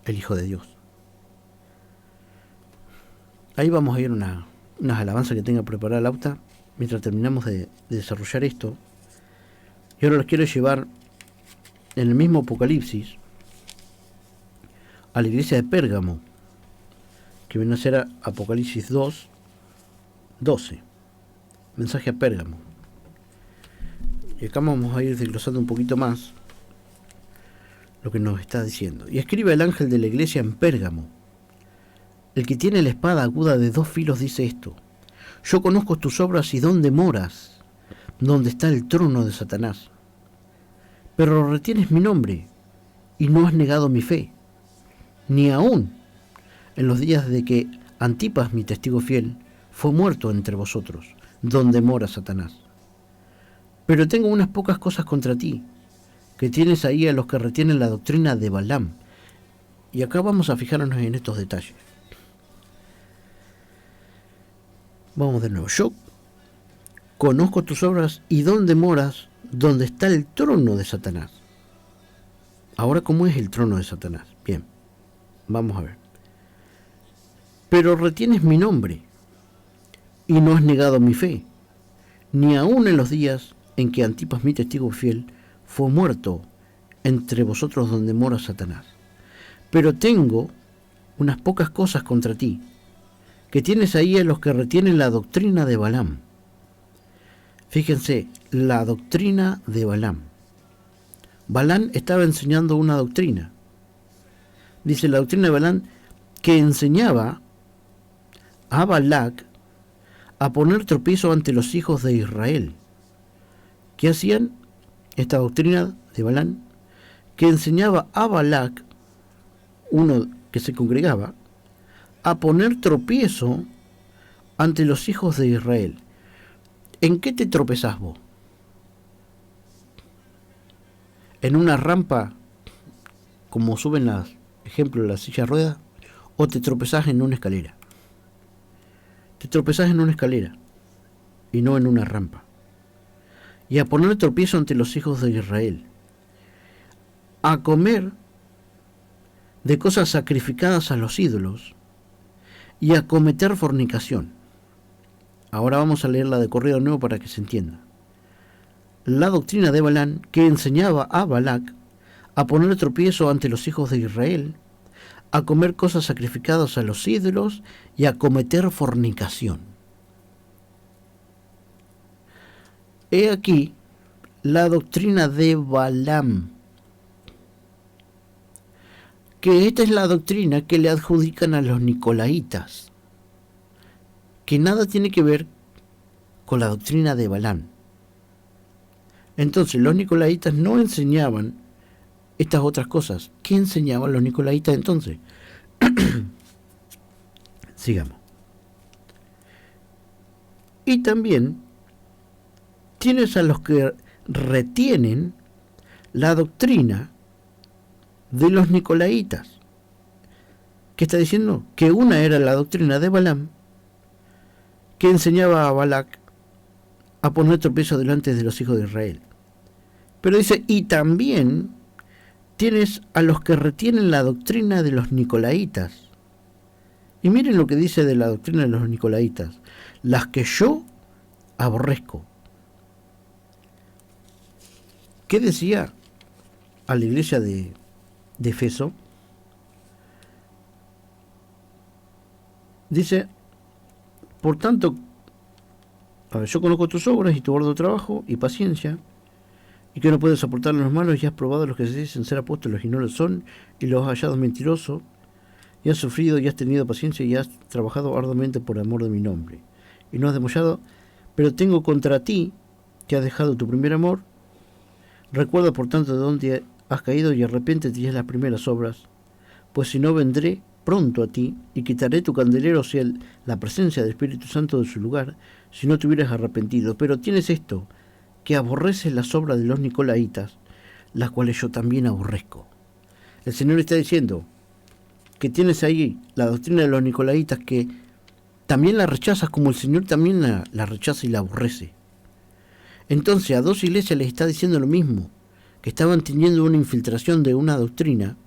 El Hijo de Dios. Ahí vamos a ir unas alabanzas que tenga preparada Lauta mientras terminamos de desarrollar esto. Y ahora los quiero llevar en el mismo Apocalipsis a la iglesia de Pérgamo, que viene a ser Apocalipsis 2, 12. Mensaje a Pérgamo. Y acá vamos a ir desglosando un poquito más lo que nos está diciendo. Y escribe el ángel de la iglesia en Pérgamo. El que tiene la espada aguda de 2 filos dice esto: yo conozco tus obras y dónde moras, donde está el trono de Satanás. Pero retienes mi nombre y no has negado mi fe, ni aún en los días de que Antipas, mi testigo fiel, fue muerto entre vosotros, donde mora Satanás. Pero tengo unas pocas cosas contra ti, que tienes ahí a los que retienen la doctrina de Balaam. Y acá vamos a fijarnos en estos detalles. Vamos de nuevo. Yo conozco tus obras y dónde moras, donde está el trono de Satanás. Ahora, ¿cómo es el trono de Satanás? Bien, vamos a ver. Pero retienes mi nombre y no has negado mi fe, ni aun en los días en que Antipas, mi testigo fiel, fue muerto entre vosotros donde mora Satanás. Pero tengo unas pocas cosas contra ti, que tienes ahí a los que retienen la doctrina de Balaam. Fíjense, la doctrina de Balaam. Balaam estaba enseñando una doctrina. Dice la doctrina de Balaam, que enseñaba a Balac a poner tropiezo ante los hijos de Israel. que hacían esta doctrina de Balaam, que enseñaba a Balac, uno que se congregaba, a poner tropiezo ante los hijos de Israel. ¿En qué te tropezás vos? ¿En una rampa, como suben las ejemplos de la silla de ruedas, o te tropezás en una escalera? Te tropezás en una escalera y no en una rampa. Y a poner tropiezo ante los hijos de Israel, a comer de cosas sacrificadas a los ídolos y a cometer fornicación. Ahora vamos a leerla de corrido nuevo para que se entienda. La doctrina de Balaam, que enseñaba a Balac a poner tropiezo ante los hijos de Israel, a comer cosas sacrificadas a los ídolos y a cometer fornicación. He aquí la doctrina de Balaam, que esta es la doctrina que le adjudican a los nicolaitas, que nada tiene que ver con la doctrina de Balaam. Entonces los nicolaitas no enseñaban estas otras cosas. ¿Qué enseñaban los nicolaitas entonces? Sigamos. Y también tienes a los que retienen la doctrina de los nicolaitas. ¿Qué está diciendo? Que una era la doctrina de Balaam, que enseñaba a Balac a poner tropiezo delante de los hijos de Israel. Pero dice, y también tienes a los que retienen la doctrina de los nicolaitas. Y miren lo que dice de la doctrina de los nicolaitas: las que yo aborrezco. ¿Qué decía a la iglesia de Efeso? Dice, por tanto, yo conozco tus obras y tu arduo trabajo y paciencia, y que no puedes soportar a los malos, y has probado a los que se dicen ser apóstoles y no lo son, y los has hallado mentirosos, y has sufrido y has tenido paciencia y has trabajado arduamente por amor de mi nombre, y no has demollado, pero tengo contra ti que has dejado tu primer amor. Recuerda por tanto de dónde has caído y arrepiéntete y haz las primeras obras, pues si no vendré pronto a ti y quitaré tu candelero, o sea, la presencia del Espíritu Santo de su lugar, si no te hubieras arrepentido. Pero tienes esto, que aborreces las obras de los nicolaitas, las cuales yo también aborrezco. El Señor está diciendo que tienes ahí la doctrina de los nicolaitas, que también la rechazas, como el Señor también la rechaza y la aborrece. Entonces a dos iglesias les está diciendo lo mismo, que estaban teniendo una infiltración de una doctrina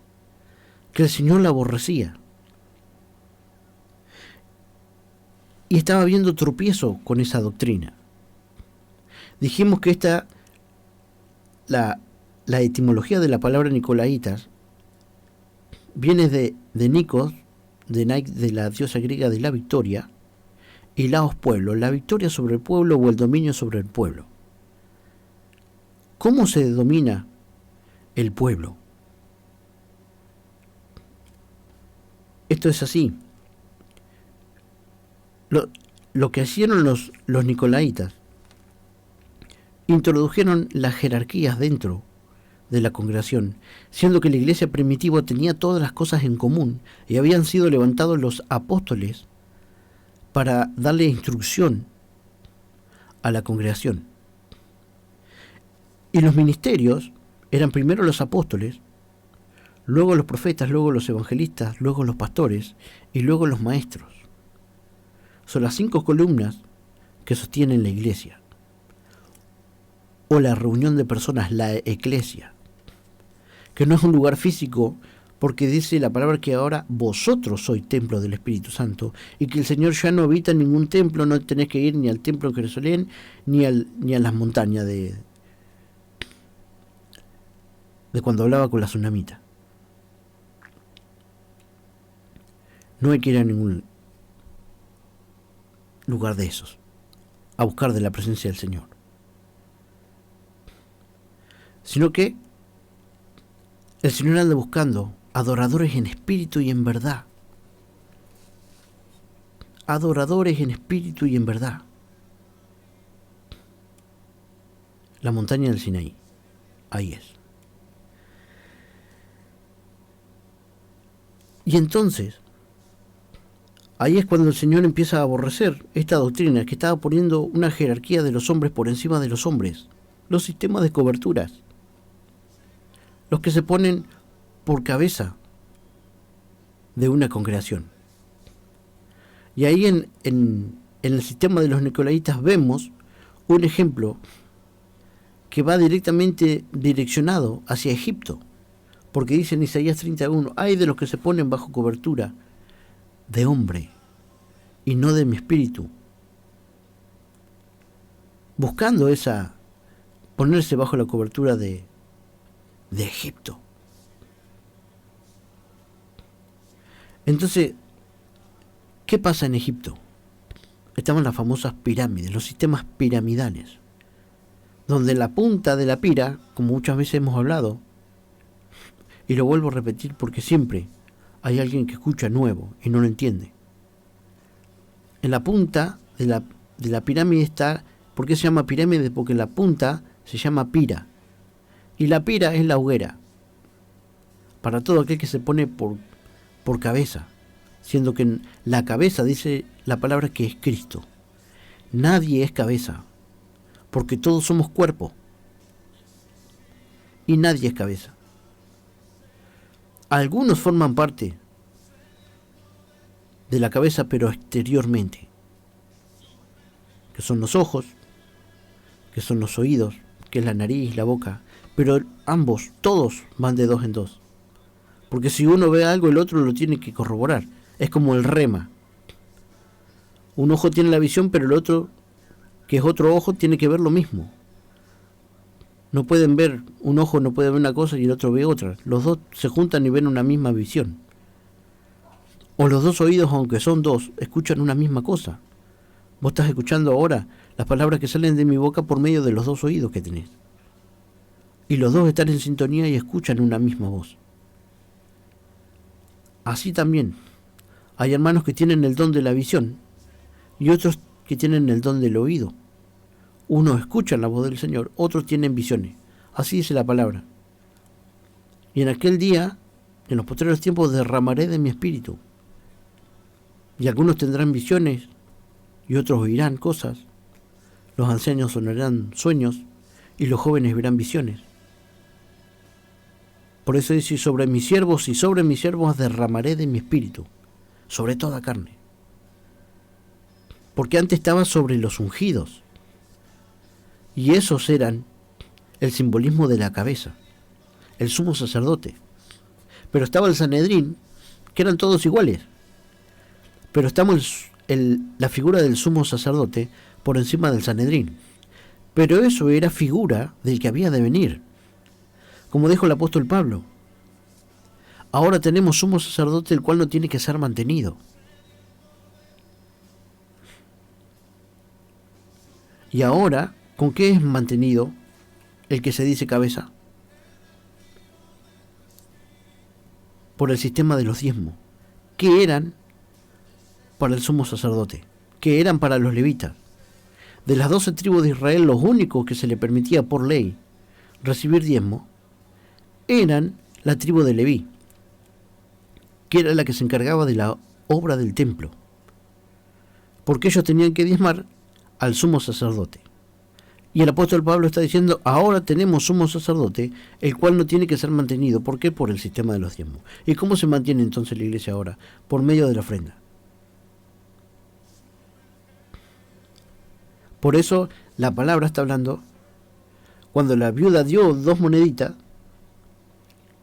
que el Señor la aborrecía. Y estaba viendo tropiezo con esa doctrina. Dijimos que la etimología de la palabra nicolaitas viene de Nikos, de la diosa griega de la victoria, y laos, pueblo, la victoria sobre el pueblo o el dominio sobre el pueblo. ¿Cómo se domina el pueblo? Esto es así. Lo que hicieron los nicolaitas, introdujeron las jerarquías dentro de la congregación, siendo que la iglesia primitiva tenía todas las cosas en común y habían sido levantados los apóstoles para darle instrucción a la congregación. Y los ministerios eran primero los apóstoles, luego los profetas, luego los evangelistas, luego los pastores y luego los maestros. Son las 5 columnas que sostienen la iglesia, o la reunión de personas, la eclesia, que no es un lugar físico, porque dice la palabra que ahora vosotros sois templo del Espíritu Santo, y que el Señor ya no habita en ningún templo. No tenés que ir ni al templo de Jerusalén, ni a las montañas de cuando hablaba con la tsunamita. No hay que ir a ningún lugar de esos a buscar de la presencia del Señor, sino que el Señor anda buscando adoradores en espíritu y en verdad. Adoradores en espíritu y en verdad. la montaña del Sinaí. Ahí es. Y entonces, ahí es cuando el Señor empieza a aborrecer esta doctrina que estaba poniendo una jerarquía de los hombres por encima de los hombres. Los sistemas de coberturas. Los que se ponen por cabeza de una congregación. Y ahí en el sistema de los nicolaitas vemos un ejemplo que va directamente direccionado hacia Egipto. Porque dice en Isaías 31, hay de los que se ponen bajo cobertura de hombre y no de mi espíritu. Buscando ponerse bajo la cobertura de Egipto. Entonces, ¿qué pasa en Egipto? Estaban las famosas pirámides, los sistemas piramidales, donde la punta de la pira, como muchas veces hemos hablado, y lo vuelvo a repetir porque siempre hay alguien que escucha nuevo y no lo entiende. En la punta de la pirámide está, ¿por qué se llama pirámide? Porque la punta se llama pira, y la pira es la hoguera, para todo aquel que se pone por cabeza, siendo que en la cabeza dice la palabra que es Cristo. Nadie es cabeza, porque todos somos cuerpo, y nadie es cabeza. Algunos forman parte de la cabeza, pero exteriormente, que son los ojos, que son los oídos, que es la nariz, la boca, pero ambos, todos van de dos en dos, porque si uno ve algo el otro lo tiene que corroborar. Es como el rema. Un ojo tiene la visión, pero el otro, que es otro ojo, tiene que ver lo mismo. No pueden ver, un ojo no puede ver una cosa y el otro ve otra. Los dos se juntan y ven una misma visión. O los dos oídos, aunque son dos, escuchan una misma cosa. Vos estás escuchando ahora las palabras que salen de mi boca por medio de los dos oídos que tenés. Y los dos están en sintonía y escuchan una misma voz. Así también, hay hermanos que tienen el don de la visión y otros que tienen el don del oído. Unos escuchan la voz del Señor, otros tienen visiones. Así dice la palabra. Y en aquel día, en los postreros tiempos, derramaré de mi espíritu. Y algunos tendrán visiones y otros oirán cosas. Los ancianos sonarán sueños y los jóvenes verán visiones. Por eso dice, sobre mis siervos y sobre mis siervos derramaré de mi espíritu, sobre toda carne. Porque antes estaba sobre los ungidos. Y esos eran el simbolismo de la cabeza, el sumo sacerdote. Pero estaba el Sanedrín, que eran todos iguales. Pero estamos la figura del sumo sacerdote por encima del Sanedrín. Pero eso era figura del que había de venir. Como dijo el apóstol Pablo, ahora tenemos sumo sacerdote el cual no tiene que ser mantenido. Y ahora, ¿con qué es mantenido el que se dice cabeza? Por el sistema de los diezmos, que eran para el sumo sacerdote, que eran para los levitas. De las 12 tribus de Israel, los únicos que se le permitía por ley recibir diezmo eran la tribu de Leví, que era la que se encargaba de la obra del templo, porque ellos tenían que diezmar al sumo sacerdote. Y el apóstol Pablo está diciendo, ahora tenemos sumo sacerdote, el cual no tiene que ser mantenido. ¿Por qué? Por el sistema de los diezmos. ¿Y cómo se mantiene entonces la iglesia ahora? Por medio de la ofrenda. Por eso la palabra está hablando, cuando la viuda dio 2 moneditas,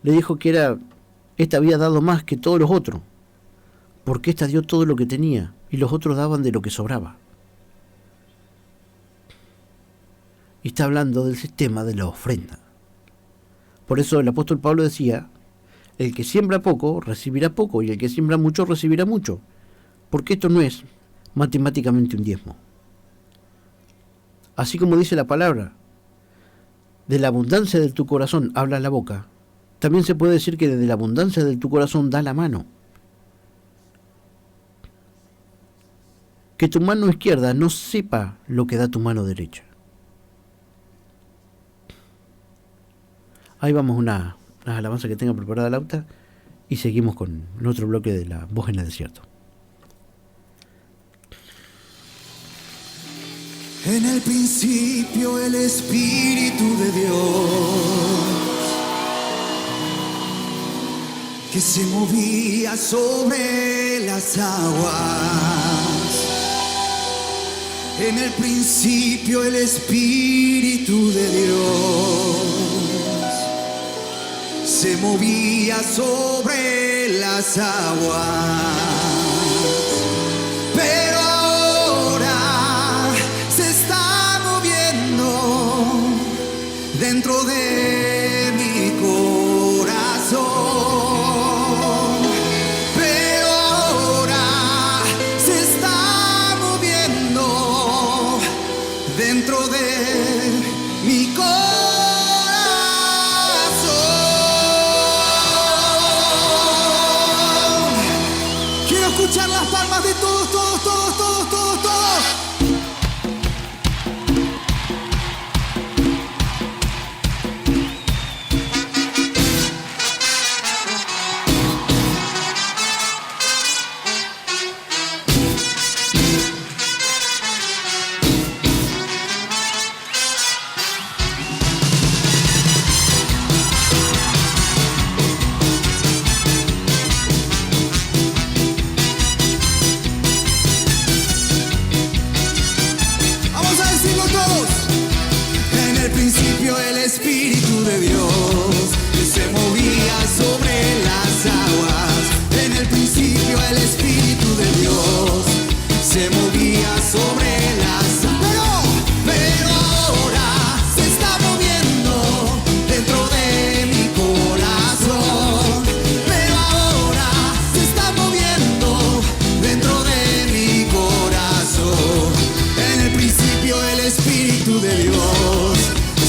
le dijo que esta había dado más que todos los otros, porque esta dio todo lo que tenía, y los otros daban de lo que sobraba. Y está hablando del sistema de la ofrenda. Por eso el apóstol Pablo decía, el que siembra poco, recibirá poco, y el que siembra mucho, recibirá mucho. Porque esto no es matemáticamente un diezmo. Así como dice la palabra, de la abundancia de tu corazón habla la boca, también se puede decir que desde la abundancia de tu corazón da la mano. Que tu mano izquierda no sepa lo que da tu mano derecha. Ahí vamos unas alabanzas que tenga preparada Lauta y seguimos con el otro bloque de la voz en el desierto. En el principio el Espíritu de Dios, que se movía sobre las aguas. En el principio el Espíritu de Dios se movía sobre las aguas. Pero ahora se está moviendo dentro de mi corazón. Pero ahora se está moviendo dentro de mi corazón. Quiero escuchar las palmas de todos, todos, todos, todos, todos, todos. Vamos a decirlo todos. En el principio el Espíritu de Dios que se movía sobre las aguas. En el principio el Espíritu de Dios se movía sobre las aguas. Pero ahora se está moviendo dentro de mi corazón. Pero ahora se está moviendo dentro de mi corazón. En el principio el Espíritu de Dios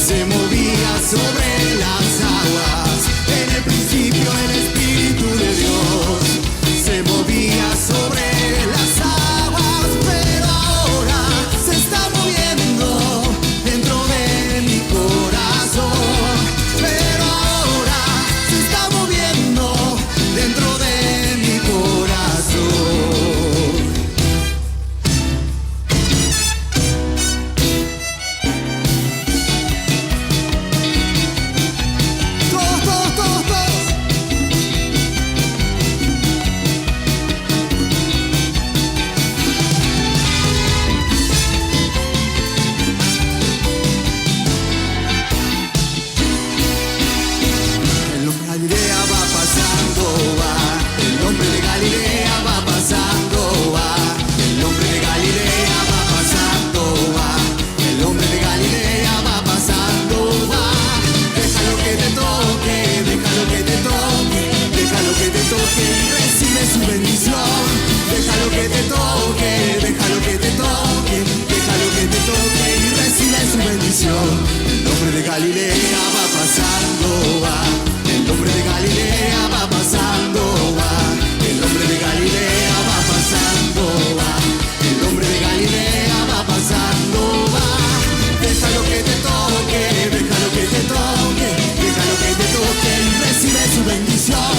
se movía sobre las aguas. En el principio el Espíritu de Dios se movía sobre las aguas. Pero ahora se está moviendo dentro de mi corazón. Pero ahora se está moviendo dentro de mi corazón. Todos, todos, todos, todos. El hombre de Galilea va pasando, va. El hombre de Galilea va pasando, va. El hombre de Galilea va pasando, va. El hombre de Galilea va pasando, va. Déjalo que te toque, déjalo que te toque, déjalo que te toque y recibe su bendición. Déjalo que te toque, déjalo que te toque, déjalo que te toque y recibe su bendición. El hombre de Galilea va pasando, va. El hombre de Galilea va pasando, va. El hombre de Galilea va pasando, va. El hombre de Galilea va pasando, va. Déjalo que te toque, déjalo que te toque, déjalo que te toque y recibe su bendición.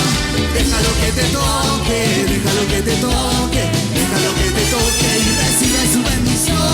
Déjalo que te toque, déjalo que te toque, déjalo que te toque y recibe su bendición.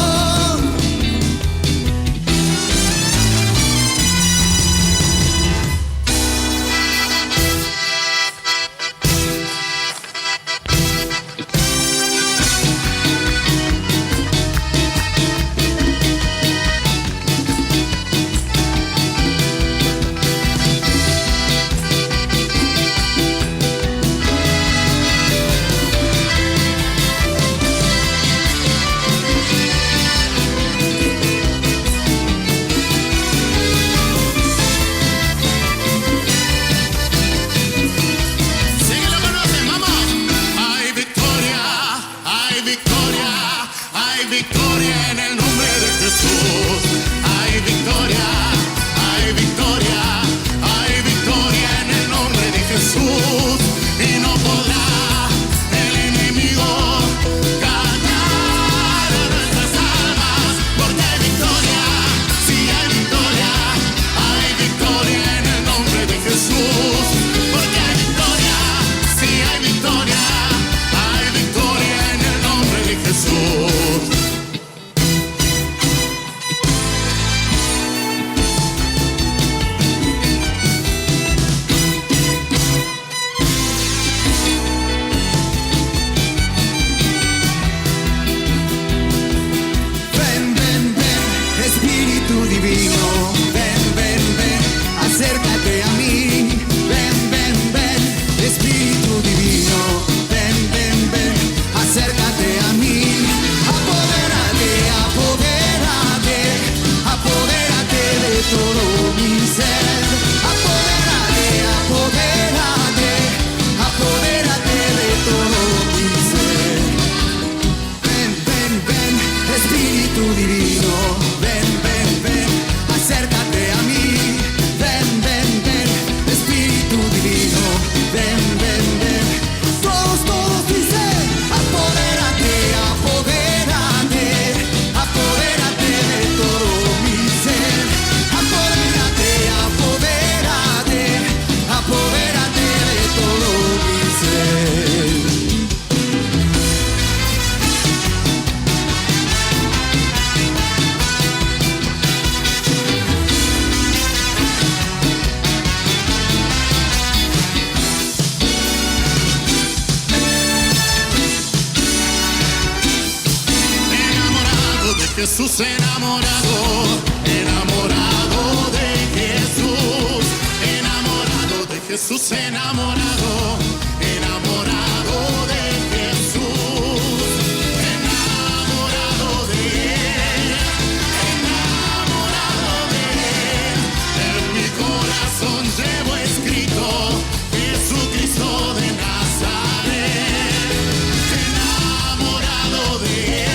divino. Ven, ven, ven, acércate a mí. Ven, ven, ven, Espíritu divino. Ven, ven, ven. Todos, todos dicen, apodérate, apodérate, apodérate de todo mi ser. Apodérate, apodérate, apodérate de todo mi ser. Jesús, enamorado, enamorado de Jesús, enamorado de Jesús, enamorado, enamorado de Jesús, enamorado de Él, enamorado de Él. En mi corazón llevo escrito Jesucristo de Nazaret, enamorado de Él.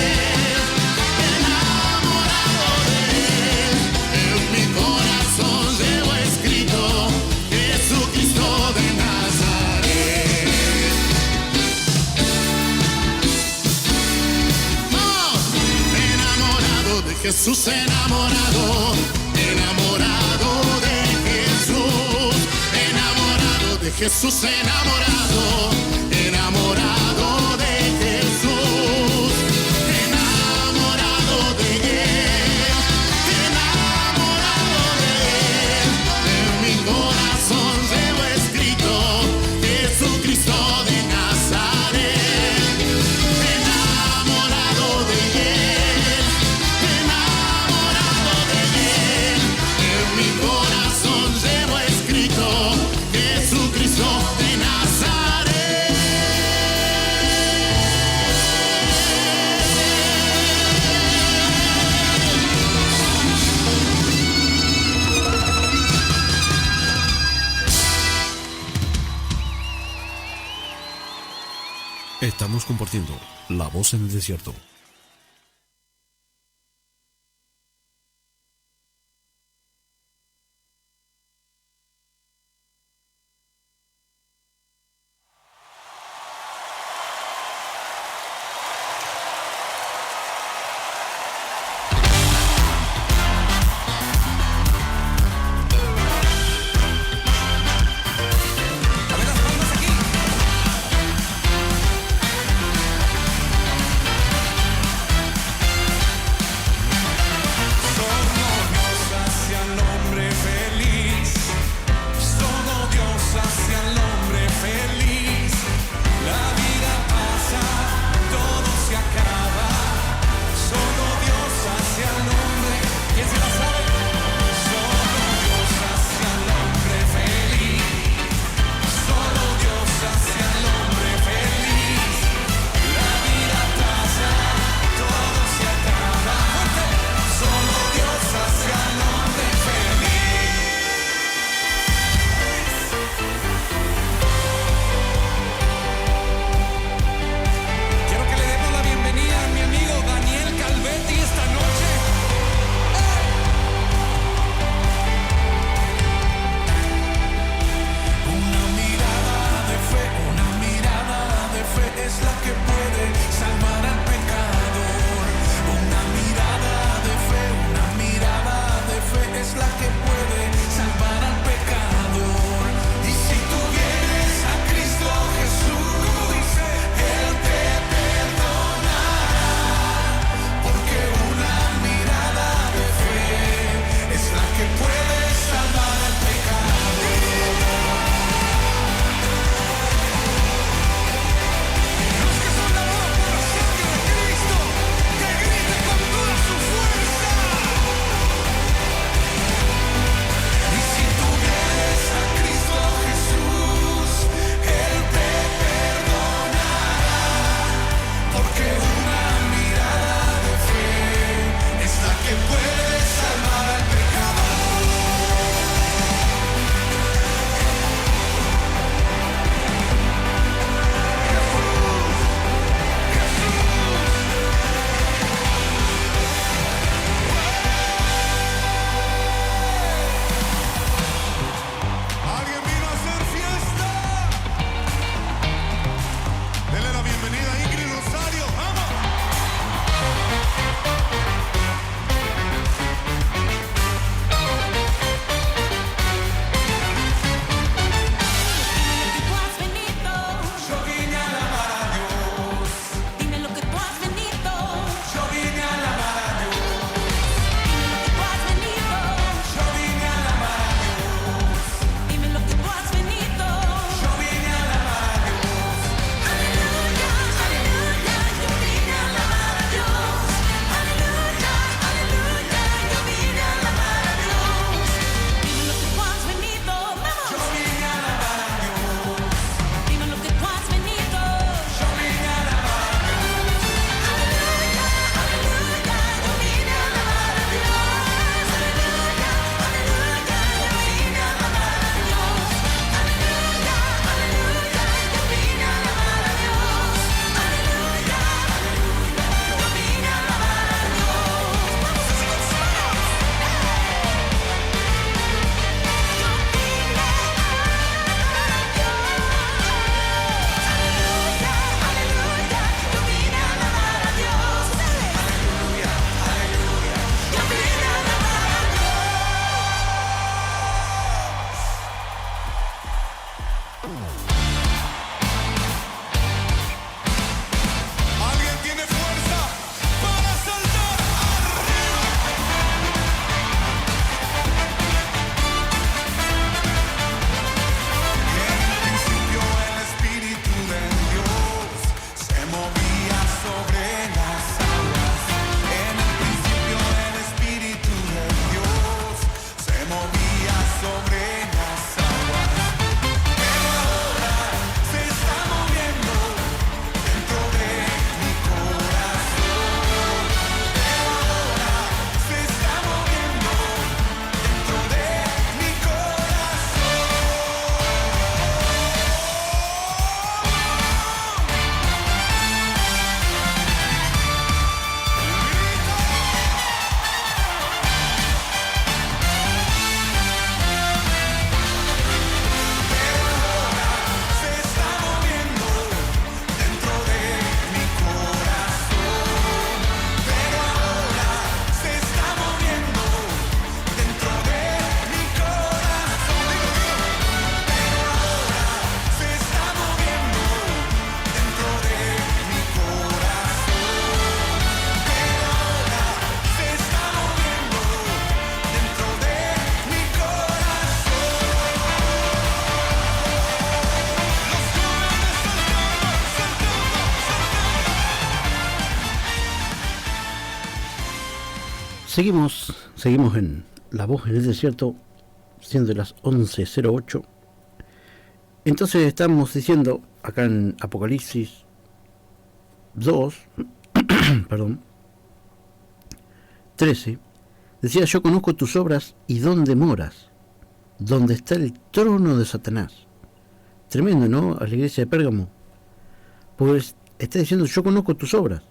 Jesús, enamorado, enamorado de Jesús, enamorado de Jesús, enamorado, enamorado de Jesús, enamorado de Él, enamorado de Él. En mi corazón llevo escrito Jesucristo de Nazaret, enamorado de Él, enamorado de Él. En mi corazón llevo escrito Jesucristo de Nazaret. Estamos compartiendo La Voz en el Desierto. Seguimos en La Voz en el Desierto, siendo las 11:08. Entonces estamos diciendo acá en Apocalipsis 2, perdón, 13, decía: yo conozco tus obras y dónde moras, donde está el trono de Satanás. Tremendo, ¿no? A la iglesia de Pérgamo. Pues está diciendo: yo conozco tus obras.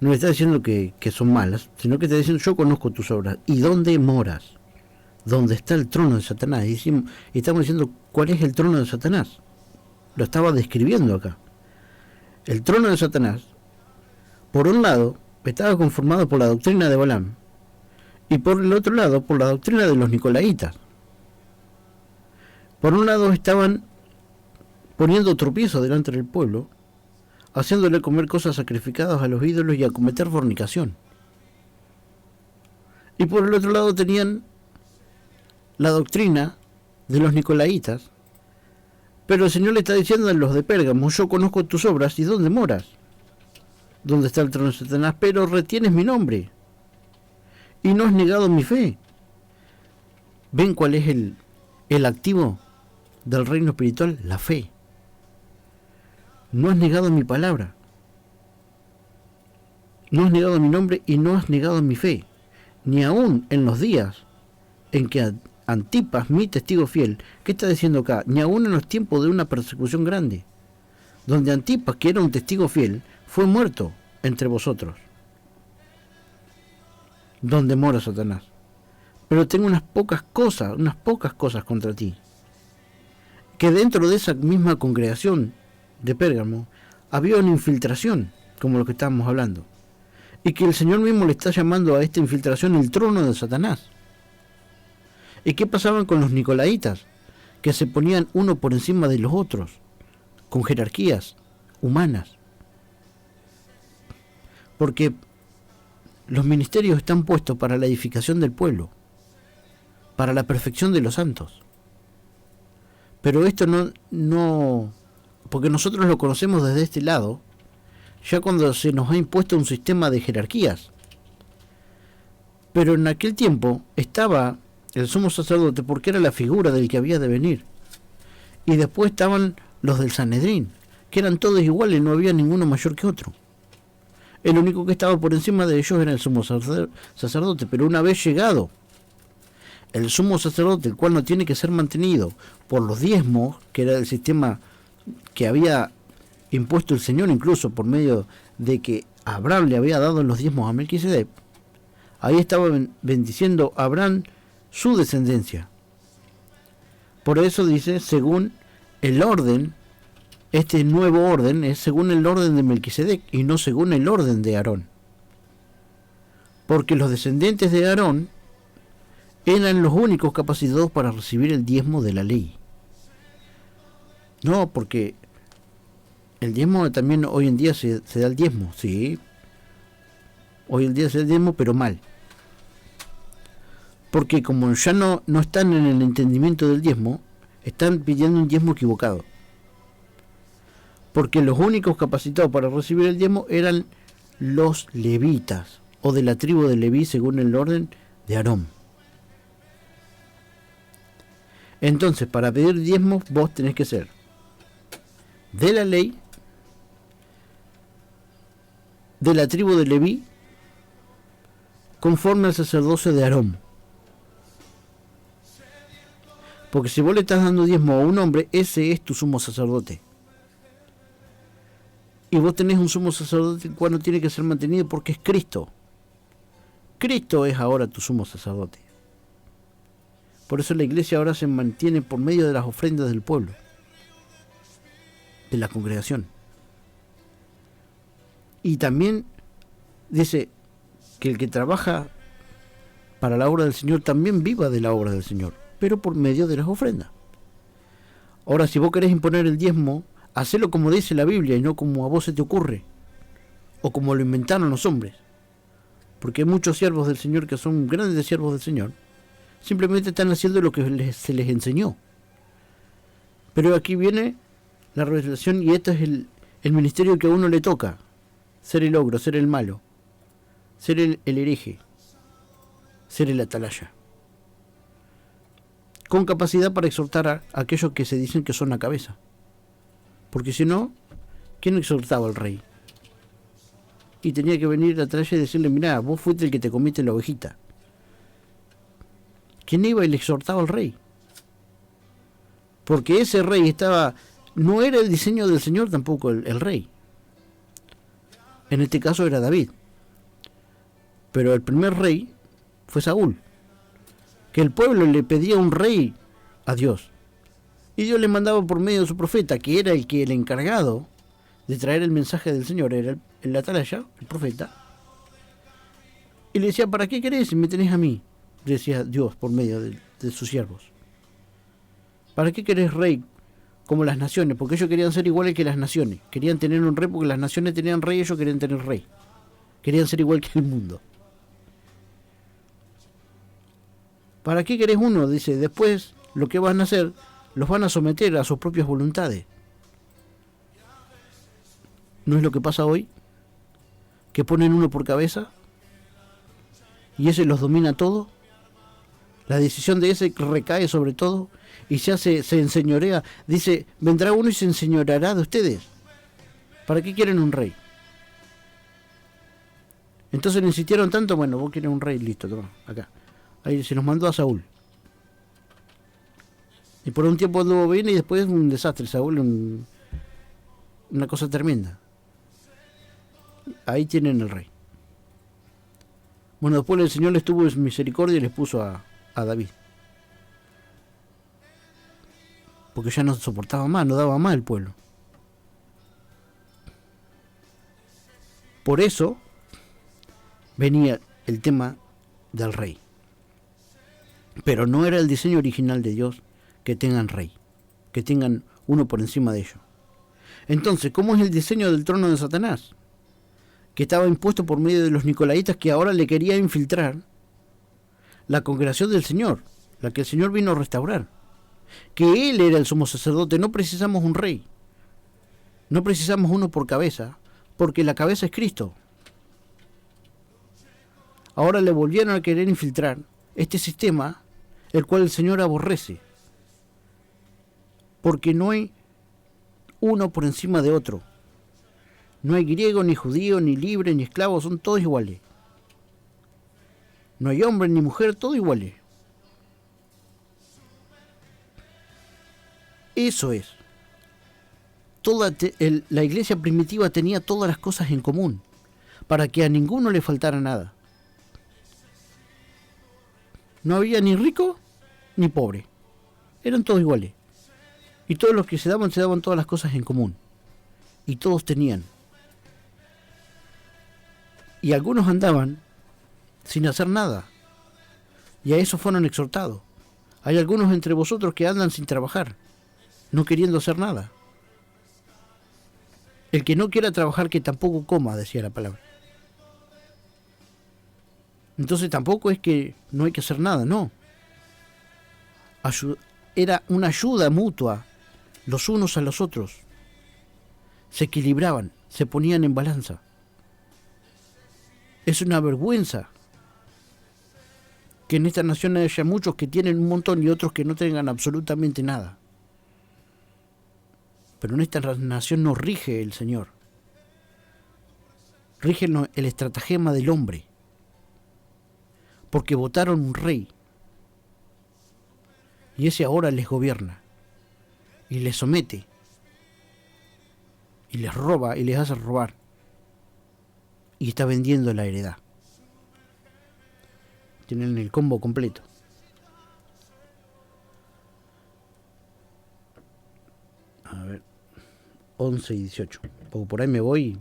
No está diciendo que son malas, sino que está diciendo: yo conozco tus obras y dónde moras, donde está el trono de Satanás. Y estamos diciendo cuál es el trono de Satanás. Lo estaba describiendo acá. El trono de Satanás, por un lado, estaba conformado por la doctrina de Balaam, y por el otro lado, por la doctrina de los nicolaitas. Por un lado estaban poniendo tropiezo delante del pueblo, haciéndole comer cosas sacrificadas a los ídolos y a cometer fornicación. Y por el otro lado tenían la doctrina de los nicolaitas. Pero el Señor le está diciendo a los de Pérgamo: yo conozco tus obras y dónde moras, donde está el trono de Satanás, pero retienes mi nombre y no has negado mi fe. ¿Ven cuál es el activo del reino espiritual? La fe. No has negado mi palabra, no has negado mi nombre y no has negado mi fe, ni aún en los días en que Antipas, mi testigo fiel, ¿qué está diciendo acá? Ni aún en los tiempos de una persecución grande, donde Antipas, que era un testigo fiel, fue muerto entre vosotros, donde mora Satanás. Pero tengo unas pocas cosas contra ti, que dentro de esa misma congregación de Pérgamo había una infiltración, como lo que estábamos hablando, y que el Señor mismo le está llamando a esta infiltración el trono de Satanás. ¿Y qué pasaban con los nicolaitas? Que se ponían uno por encima de los otros, con jerarquías humanas. Porque los ministerios están puestos para la edificación del pueblo, para la perfección de los santos. Pero esto no, porque nosotros lo conocemos desde este lado, ya cuando se nos ha impuesto un sistema de jerarquías. Pero en aquel tiempo estaba el sumo sacerdote, porque era la figura del que había de venir. Y después estaban los del Sanedrín, que eran todos iguales, no había ninguno mayor que otro. El único que estaba por encima de ellos era el sumo sacerdote. Pero una vez llegado el sumo sacerdote, el cual no tiene que ser mantenido por los diezmos, que era el sistema que había impuesto el Señor, incluso por medio de que Abraham le había dado los diezmos a Melquisedec, ahí estaba bendiciendo a Abraham su descendencia. Por eso dice, según el orden, este nuevo orden es según el orden de Melquisedec y no según el orden de Aarón. Porque los descendientes de Aarón eran los únicos capacitados para recibir el diezmo de la ley. No, porque el diezmo también hoy en día se da el diezmo, sí. Hoy en día se da el diezmo, pero mal. Porque como ya no están en el entendimiento del diezmo, están pidiendo un diezmo equivocado. Porque los únicos capacitados para recibir el diezmo eran los levitas, o de la tribu de Leví, según el orden de Aarón. Entonces, para pedir diezmos, vos tenés que ser de la ley, de la tribu de Leví, conforme al sacerdocio de Aarón. Porque si vos le estás dando diezmo a un hombre, ese es tu sumo sacerdote. Y vos tenés un sumo sacerdote el cual no tiene que ser mantenido porque es Cristo. Cristo es ahora tu sumo sacerdote. Por eso la iglesia ahora se mantiene por medio de las ofrendas del pueblo, de la congregación. Y también dice que el que trabaja para la obra del Señor también viva de la obra del Señor, pero por medio de las ofrendas. Ahora, si vos querés imponer el diezmo, hacelo como dice la Biblia y no como a vos se te ocurre, o como lo inventaron los hombres. Porque hay muchos siervos del Señor que son grandes siervos del Señor, simplemente están haciendo lo que se les enseñó. Pero aquí viene la revelación, y este es el ministerio que a uno le toca: ser el ogro, ser el malo, ser el hereje, ser el atalaya, con capacidad para exhortar a aquellos que se dicen que son la cabeza. Porque si no, ¿quién exhortaba al rey? Y tenía que venir el atalaya y decirle, mirá, vos fuiste el que te comiste la ovejita. ¿Quién iba y le exhortaba al rey? Porque ese rey no era el diseño del Señor tampoco el rey. En este caso era David. Pero el primer rey fue Saúl. Que el pueblo le pedía un rey a Dios. Y Dios le mandaba por medio de su profeta, que era el encargado de traer el mensaje del Señor, era el atalaya, el profeta. Y le decía, ¿para qué querés si me tenés a mí? Decía Dios por medio de sus siervos. ¿Para qué querés rey como las naciones? Porque ellos querían ser iguales que las naciones. Querían tener un rey porque las naciones tenían rey, ellos querían tener rey. Querían ser igual que el mundo. ¿Para qué querés uno? Dice, después lo que van a hacer, los van a someter a sus propias voluntades. ¿No es lo que pasa hoy? Que ponen uno por cabeza y ese los domina todo. La decisión de ese recae sobre todo y se enseñorea. Dice, vendrá uno y se enseñoreará de ustedes. ¿Para qué quieren un rey? Entonces le insistieron tanto, bueno, vos querés un rey, listo, toma, acá. Ahí se nos mandó a Saúl. Y por un tiempo anduvo bien y después un desastre. Saúl, una cosa tremenda. Ahí tienen el rey. Bueno, después el Señor les tuvo misericordia y les puso a David. Porque ya no soportaba más, no daba más el pueblo. Por eso venía el tema del rey. Pero no era el diseño original de Dios que tengan rey, que tengan uno por encima de ellos. Entonces, ¿cómo es el diseño del trono de Satanás? Que estaba impuesto por medio de los nicolaitas, que ahora le quería infiltrar la congregación del Señor, la que el Señor vino a restaurar. Que Él era el sumo sacerdote, no precisamos un rey, no precisamos uno por cabeza, porque la cabeza es Cristo. Ahora le volvieron a querer infiltrar este sistema, el cual el Señor aborrece, porque no hay uno por encima de otro. No hay griego, ni judío, ni libre, ni esclavo, son todos iguales. No hay hombre ni mujer, todos iguales. Eso es. La iglesia primitiva tenía todas las cosas en común, para que a ninguno le faltara nada. No había ni rico ni pobre. Eran todos iguales. Y todos los que se daban todas las cosas en común. Y todos tenían. Y algunos andaban sin hacer nada. Y a eso fueron exhortados. Hay algunos entre vosotros que andan sin trabajar, no queriendo hacer nada. El que no quiera trabajar, que tampoco coma, decía la palabra. Entonces tampoco es que no hay que hacer nada, no. Era una ayuda mutua, los unos a los otros. Se equilibraban, se ponían en balanza. Es una vergüenza que en esta nación haya muchos que tienen un montón y otros que no tengan absolutamente nada. Pero en esta nación no rige el Señor. Rige el estratagema del hombre. Porque votaron un rey. Y ese ahora les gobierna. Y les somete. Y les roba y les hace robar. Y está vendiendo la heredad. Tienen el combo completo. A ver, 11 y 18. Porque por ahí me voy,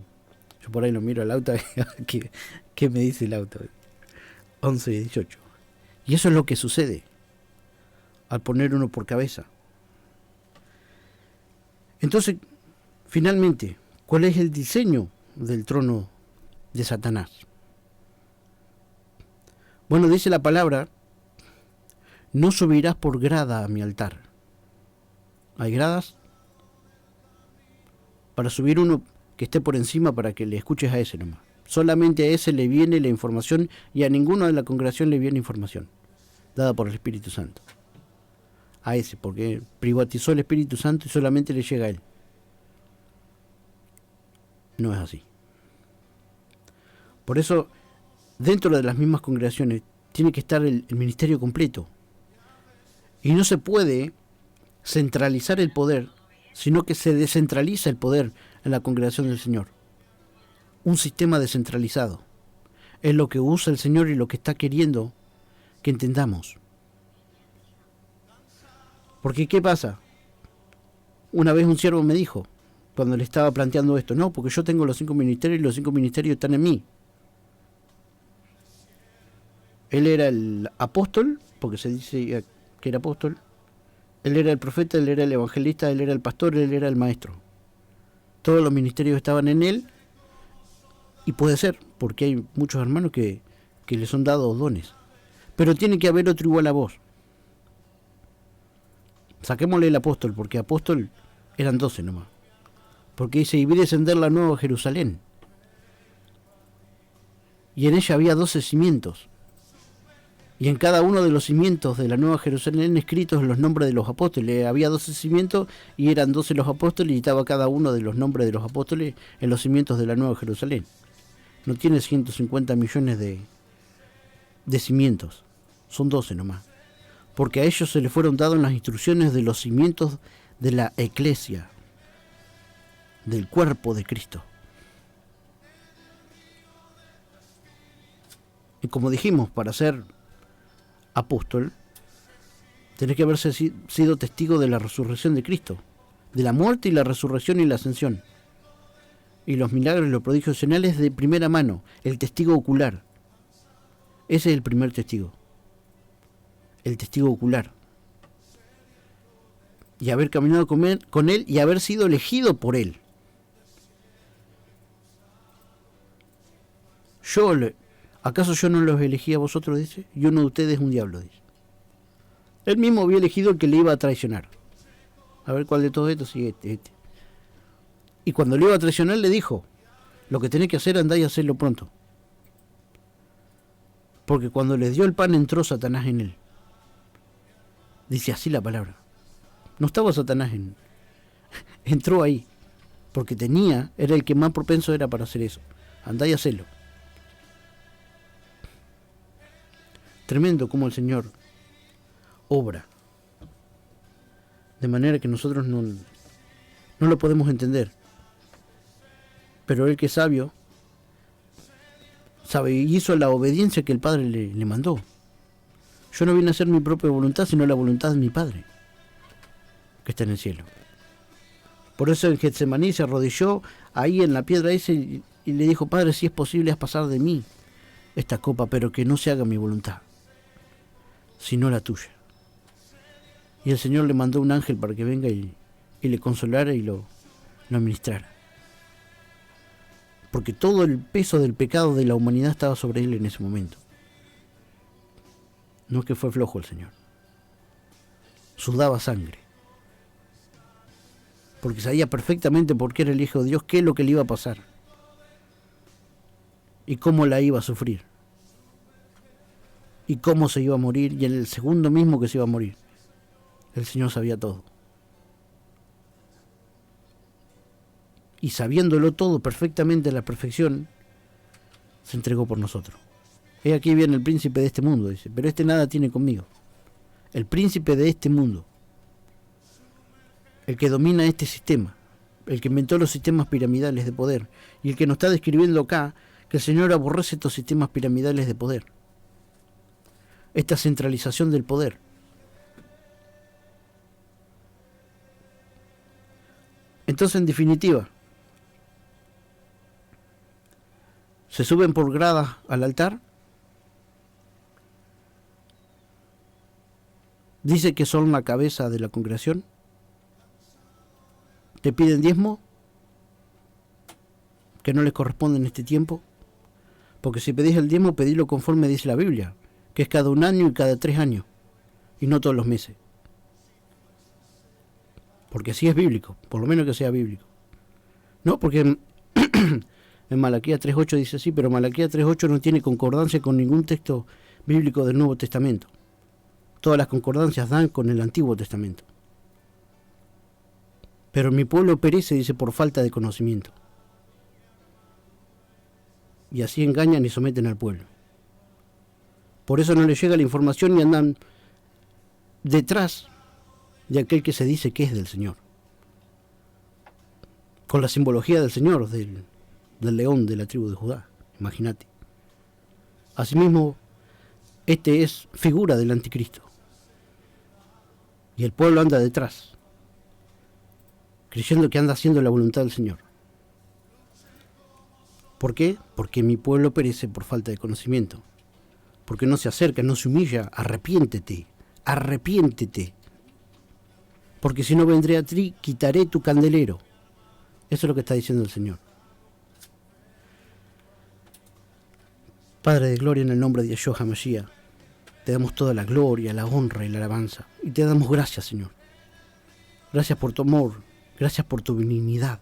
yo por ahí lo miro al auto, ¿qué me dice el auto? 11 y 18. Y eso es lo que sucede al poner uno por cabeza. Entonces, finalmente, ¿cuál es el diseño del trono de Satanás? Bueno, dice la palabra, no subirás por grada a mi altar. ¿Hay gradas? Para subir uno que esté por encima para que le escuches a ese nomás. Solamente a ese le viene la información y a ninguno de la congregación le viene información dada por el Espíritu Santo. A ese, porque privatizó el Espíritu Santo y solamente le llega a él. No es así. Por eso, dentro de las mismas congregaciones, tiene que estar el ministerio completo. Y no se puede centralizar el poder, sino que se descentraliza el poder en la congregación del Señor. Un sistema descentralizado. Es lo que usa el Señor y lo que está queriendo que entendamos. Porque, ¿qué pasa? Una vez un siervo me dijo, cuando le estaba planteando esto, no, porque yo tengo los 5 ministerios y los 5 ministerios están en mí. Él era el apóstol, porque se dice que era apóstol. Él era el profeta, él era el evangelista, él era el pastor, él era el maestro. Todos los ministerios estaban en él. Y puede ser, porque hay muchos hermanos que les son dados dones. Pero tiene que haber otro igual a vos. Saquémosle el apóstol, porque apóstol eran 12 nomás. Porque dice, y vi descender la nueva Jerusalén. Y en ella había 12 cimientos. Y en cada uno de los cimientos de la nueva Jerusalén escritos los nombres de los apóstoles. Había 12 cimientos y eran 12 los apóstoles y estaba cada uno de los nombres de los apóstoles en los cimientos de la nueva Jerusalén. No tiene 150 millones de cimientos. Son 12 nomás. Porque a ellos se les fueron dadas las instrucciones de los cimientos de la Iglesia, del cuerpo de Cristo. Y como dijimos, para ser apóstol, tenés que haberse sido testigo de la resurrección de Cristo, de la muerte y la resurrección y la ascensión. Y los milagros y los prodigios señales de primera mano, el testigo ocular. Ese es el primer testigo. El testigo ocular. Y haber caminado con él y haber sido elegido por él. ¿Acaso yo no los elegí a vosotros? Dice. Y uno de ustedes es un diablo, dice. Él mismo había elegido el que le iba a traicionar. A ver cuál de todos estos, sí, este. Y cuando le iba a traicionar le dijo, lo que tenés que hacer, andá y hacerlo pronto. Porque cuando les dio el pan entró Satanás en él. Dice así la palabra. No estaba Satanás entró ahí. Porque era el que más propenso era para hacer eso. Andá y hacerlo. Tremendo como el Señor obra. De manera que nosotros no lo podemos entender. Pero él que es sabio, sabe y hizo la obediencia que el Padre le mandó. Yo no vine a hacer mi propia voluntad, sino la voluntad de mi Padre, que está en el cielo. Por eso en Getsemaní se arrodilló ahí en la piedra esa y le dijo, Padre, si es posible, haz pasar de mí esta copa, pero que no se haga mi voluntad, sino la tuya. Y el Señor le mandó un ángel para que venga y le consolara y lo administrara. Porque todo el peso del pecado de la humanidad estaba sobre él en ese momento. No es que fue flojo el Señor. Sudaba sangre. Porque sabía perfectamente por qué era el Hijo de Dios, qué es lo que le iba a pasar. Y cómo la iba a sufrir. Y cómo se iba a morir. Y en el segundo mismo que se iba a morir. El Señor sabía todo. Y sabiéndolo todo perfectamente a la perfección, se entregó por nosotros. He aquí viene el príncipe de este mundo, dice, pero este nada tiene conmigo. El príncipe de este mundo, el que domina este sistema, el que inventó los sistemas piramidales de poder, y el que nos está describiendo acá que el Señor aborrece estos sistemas piramidales de poder, esta centralización del poder. Entonces, en definitiva, se suben por gradas al altar, dice que son la cabeza de la congregación, te piden diezmo, que no les corresponde en este tiempo, porque si pedís el diezmo, pedilo conforme dice la Biblia, que es cada 1 año y cada 3 años, y no todos los meses. Porque así es bíblico, por lo menos que sea bíblico. No, porque En Malaquías 3.8 dice así, pero Malaquías 3.8 no tiene concordancia con ningún texto bíblico del Nuevo Testamento. Todas las concordancias dan con el Antiguo Testamento. Pero mi pueblo perece, dice, por falta de conocimiento. Y así engañan y someten al pueblo. Por eso no les llega la información y andan detrás de aquel que se dice que es del Señor. Con la simbología del Señor, del león de la tribu de Judá. Imagínate. Asimismo, este es figura del anticristo. Y el pueblo anda detrás, creyendo que anda haciendo la voluntad del Señor. ¿Por qué? Porque mi pueblo perece por falta de conocimiento. Porque no se acerca, no se humilla. Arrepiéntete, arrepiéntete. Porque si no vendré a ti, quitaré tu candelero. Eso es lo que está diciendo el Señor. Padre de gloria, en el nombre de Yeshua HaMashiach, te damos toda la gloria, la honra y la alabanza. Y te damos gracias, Señor. Gracias por tu amor, gracias por tu benignidad,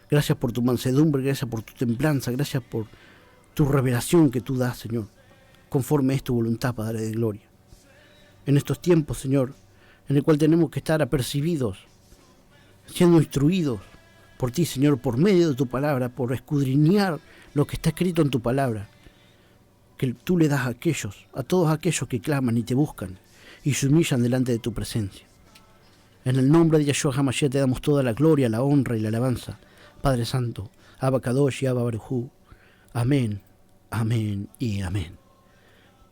gracias por tu mansedumbre, gracias por tu templanza, gracias por tu revelación que tú das, Señor, conforme es tu voluntad, Padre de gloria. En estos tiempos, Señor, en el cual tenemos que estar apercibidos, siendo instruidos por ti, Señor, por medio de tu palabra, por escudriñar lo que está escrito en tu palabra, que tú le das a todos aquellos que claman y te buscan y se humillan delante de tu presencia. En el nombre de Yeshua HaMashiach te damos toda la gloria, la honra y la alabanza. Padre Santo, Abba Kadosh y Abba Barujú. Amén, amén y amén.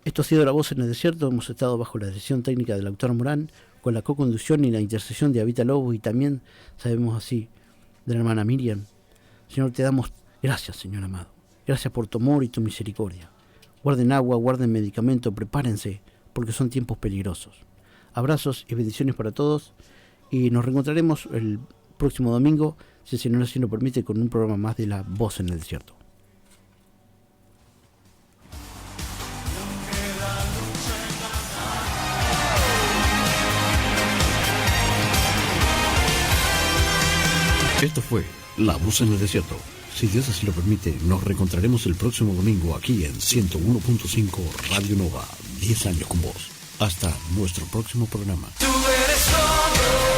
Esto ha sido La Voz en el Desierto. Hemos estado bajo la dirección técnica del autor Morán, con la co-conducción y la intercesión de Abita Lobos, y también, sabemos así, de la hermana Miriam. Señor, te damos gracias, Señor amado. Gracias por tu amor y tu misericordia. Guarden agua, guarden medicamento, prepárense, porque son tiempos peligrosos. Abrazos y bendiciones para todos, y nos reencontraremos el próximo domingo, si el Señor así lo permite, con un programa más de La Voz en el Desierto. Esto fue La Voz en el Desierto. Si Dios así lo permite, nos reencontraremos el próximo domingo aquí en 101.5 Radio Nova. 10 años con vos. Hasta nuestro próximo programa. Tú eres todo.